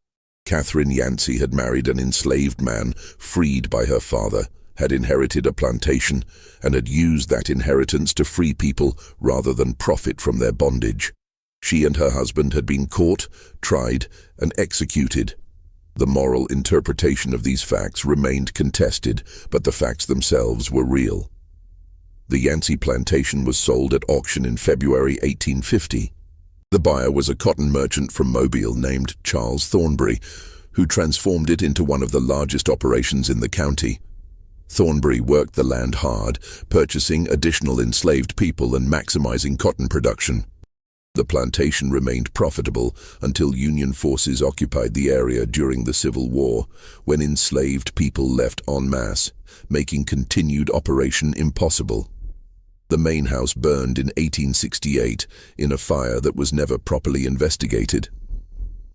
Catherine Yancey had married an enslaved man freed by her father, had inherited a plantation, and had used that inheritance to free people rather than profit from their bondage. She and her husband had been caught, tried, and executed. The moral interpretation of these facts remained contested, but the facts themselves were real. The Yancey plantation was sold at auction in February 1850. The buyer was a cotton merchant from Mobile named Charles Thornbury, who transformed it into one of the largest operations in the county. Thornbury worked the land hard, purchasing additional enslaved people and maximizing cotton production. The plantation remained profitable until Union forces occupied the area during the Civil War, when enslaved people left en masse, making continued operation impossible. The main house burned in 1868 in a fire that was never properly investigated.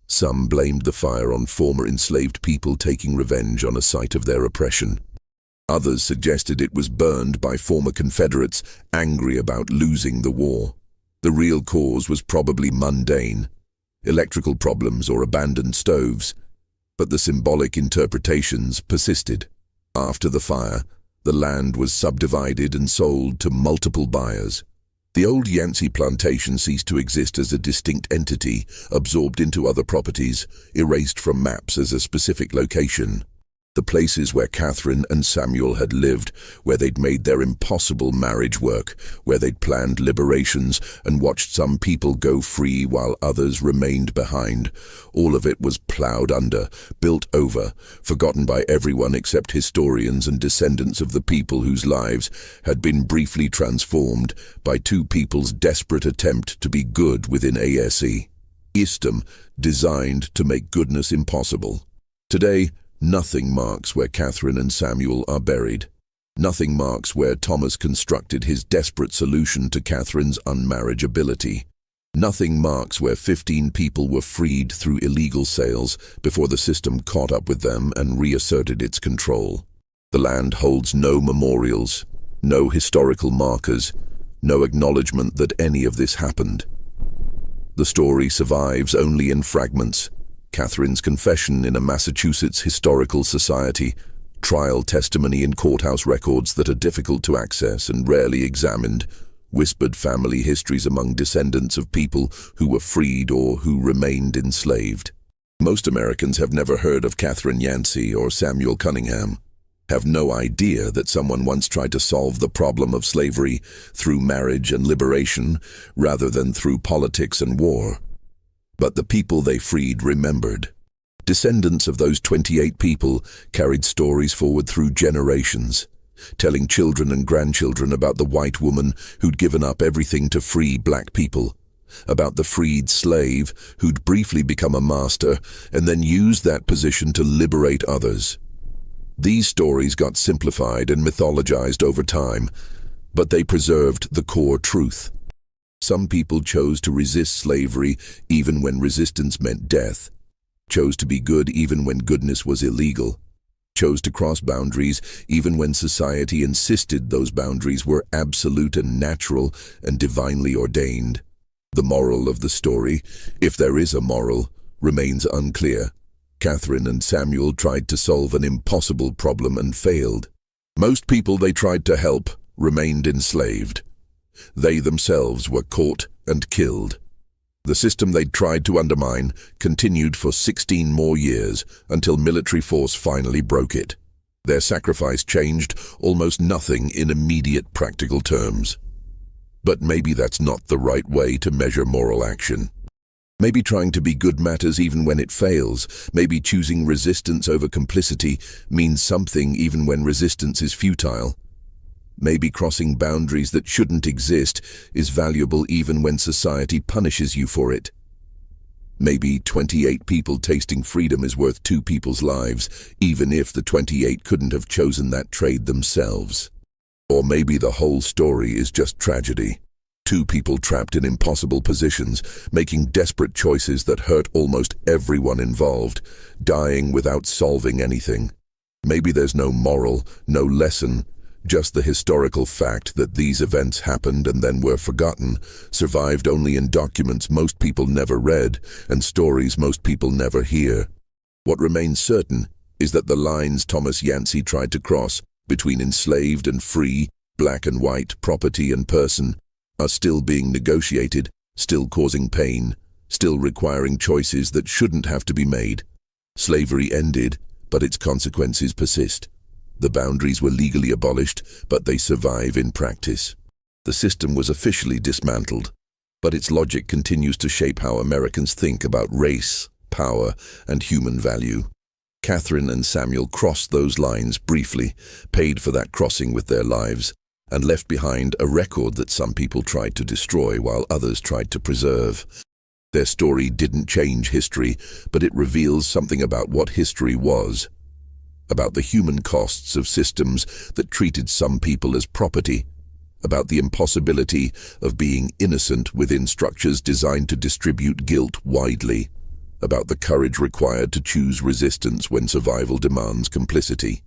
Some blamed the fire on former enslaved people taking revenge on a site of their oppression. Others suggested it was burned by former Confederates angry about losing the war. The real cause was probably mundane, electrical problems or abandoned stoves, but the symbolic interpretations persisted. After the fire, the land was subdivided and sold to multiple buyers. The old Yancey plantation ceased to exist as a distinct entity, absorbed into other properties, erased from maps as a specific location. The places where Catherine and Samuel had lived, where they'd made their impossible marriage work, where they'd planned liberations and watched some people go free while others remained behind. All of it was plowed under, built over, forgotten by everyone except historians and descendants of the people whose lives had been briefly transformed by two people's desperate attempt to be good within ASE. Istem, designed to make goodness impossible. Today, nothing marks where Catherine and Samuel are buried. Nothing marks where Thomas constructed his desperate solution to Catherine's unmarriageability. Nothing marks where 15 people were freed through illegal sales before the system caught up with them and reasserted its control. The land holds no memorials, no historical markers, no acknowledgement that any of this happened. The story survives only in fragments. Catherine's confession in a Massachusetts historical society, trial testimony in courthouse records that are difficult to access and rarely examined, whispered family histories among descendants of people who were freed or who remained enslaved. Most Americans have never heard of Catherine Yancey or Samuel Cunningham, have no idea that someone once tried to solve the problem of slavery through marriage and liberation rather than through politics and war. But the people they freed remembered. Descendants of those 28 people carried stories forward through generations, telling children and grandchildren about the white woman who'd given up everything to free black people, about the freed slave who'd briefly become a master and then used that position to liberate others. These stories got simplified and mythologized over time, but they preserved the core truth. Some people chose to resist slavery even when resistance meant death, chose to be good even when goodness was illegal, chose to cross boundaries even when society insisted those boundaries were absolute and natural and divinely ordained. The moral of the story, if there is a moral, remains unclear. Catherine and Samuel tried to solve an impossible problem and failed. Most people they tried to help remained enslaved. They themselves were caught and killed. The system they'd tried to undermine continued for 16 more years until military force finally broke it. Their sacrifice changed almost nothing in immediate practical terms. But maybe that's not the right way to measure moral action. Maybe trying to be good matters even when it fails. Maybe choosing resistance over complicity means something even when resistance is futile. Maybe crossing boundaries that shouldn't exist is valuable even when society punishes you for it. Maybe 28 people tasting freedom is worth 2 people's lives, even if the 28 couldn't have chosen that trade themselves. Or maybe the whole story is just tragedy. 2 people trapped in impossible positions, making desperate choices that hurt almost everyone involved, dying without solving anything. Maybe there's no moral, no lesson, just the historical fact that these events happened and then were forgotten, survived only in documents most people never read, and stories most people never hear. What remains certain is that the lines Thomas Yancey tried to cross between enslaved and free, black and white, property and person, are still being negotiated, still causing pain, still requiring choices that shouldn't have to be made. Slavery ended, but its consequences persist. The boundaries were legally abolished, but they survive in practice. The system was officially dismantled, but its logic continues to shape how Americans think about race, power, and human value. Catherine and Samuel crossed those lines briefly, paid for that crossing with their lives, and left behind a record that some people tried to destroy while others tried to preserve. Their story didn't change history, but it reveals something about what history was, about the human costs of systems that treated some people as property, about the impossibility of being innocent within structures designed to distribute guilt widely, about the courage required to choose resistance when survival demands complicity.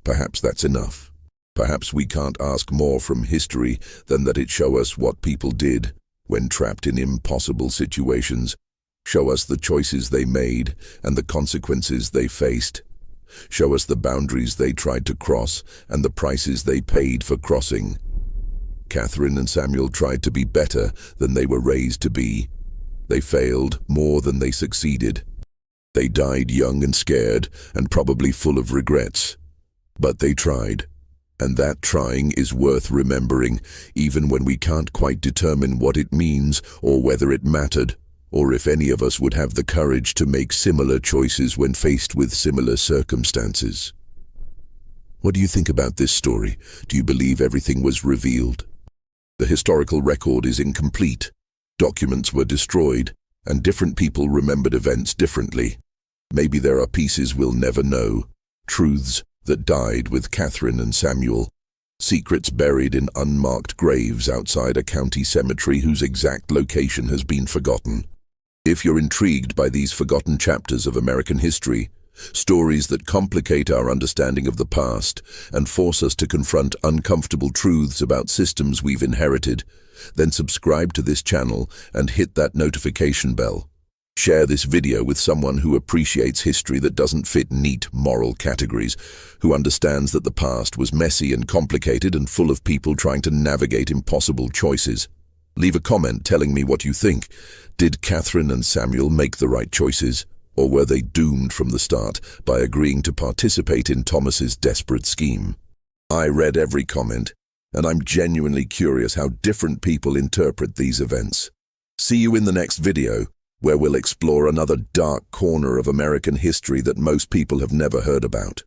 Perhaps that's enough. Perhaps we can't ask more from history than that it show us what people did when trapped in impossible situations, show us the choices they made and the consequences they faced, show us the boundaries they tried to cross and the prices they paid for crossing. Catherine and Samuel tried to be better than they were raised to be. They failed more than they succeeded. They died young and scared and probably full of regrets. But they tried. And that trying is worth remembering, even when we can't quite determine what it means or whether it mattered, or if any of us would have the courage to make similar choices when faced with similar circumstances. What do you think about this story? Do you believe everything was revealed? The historical record is incomplete. Documents were destroyed, and different people remembered events differently. Maybe there are pieces we'll never know, truths that died with Catherine and Samuel, secrets buried in unmarked graves outside a county cemetery whose exact location has been forgotten. If you're intrigued by these forgotten chapters of American history, stories that complicate our understanding of the past and force us to confront uncomfortable truths about systems we've inherited, then subscribe to this channel and hit that notification bell. Share this video with someone who appreciates history that doesn't fit neat moral categories, who understands that the past was messy and complicated and full of people trying to navigate impossible choices. Leave a comment telling me what you think. Did Catherine and Samuel make the right choices, or were they doomed from the start by agreeing to participate in Thomas's desperate scheme? I read every comment, and I'm genuinely curious how different people interpret these events. See you in the next video, where we'll explore another dark corner of American history that most people have never heard about.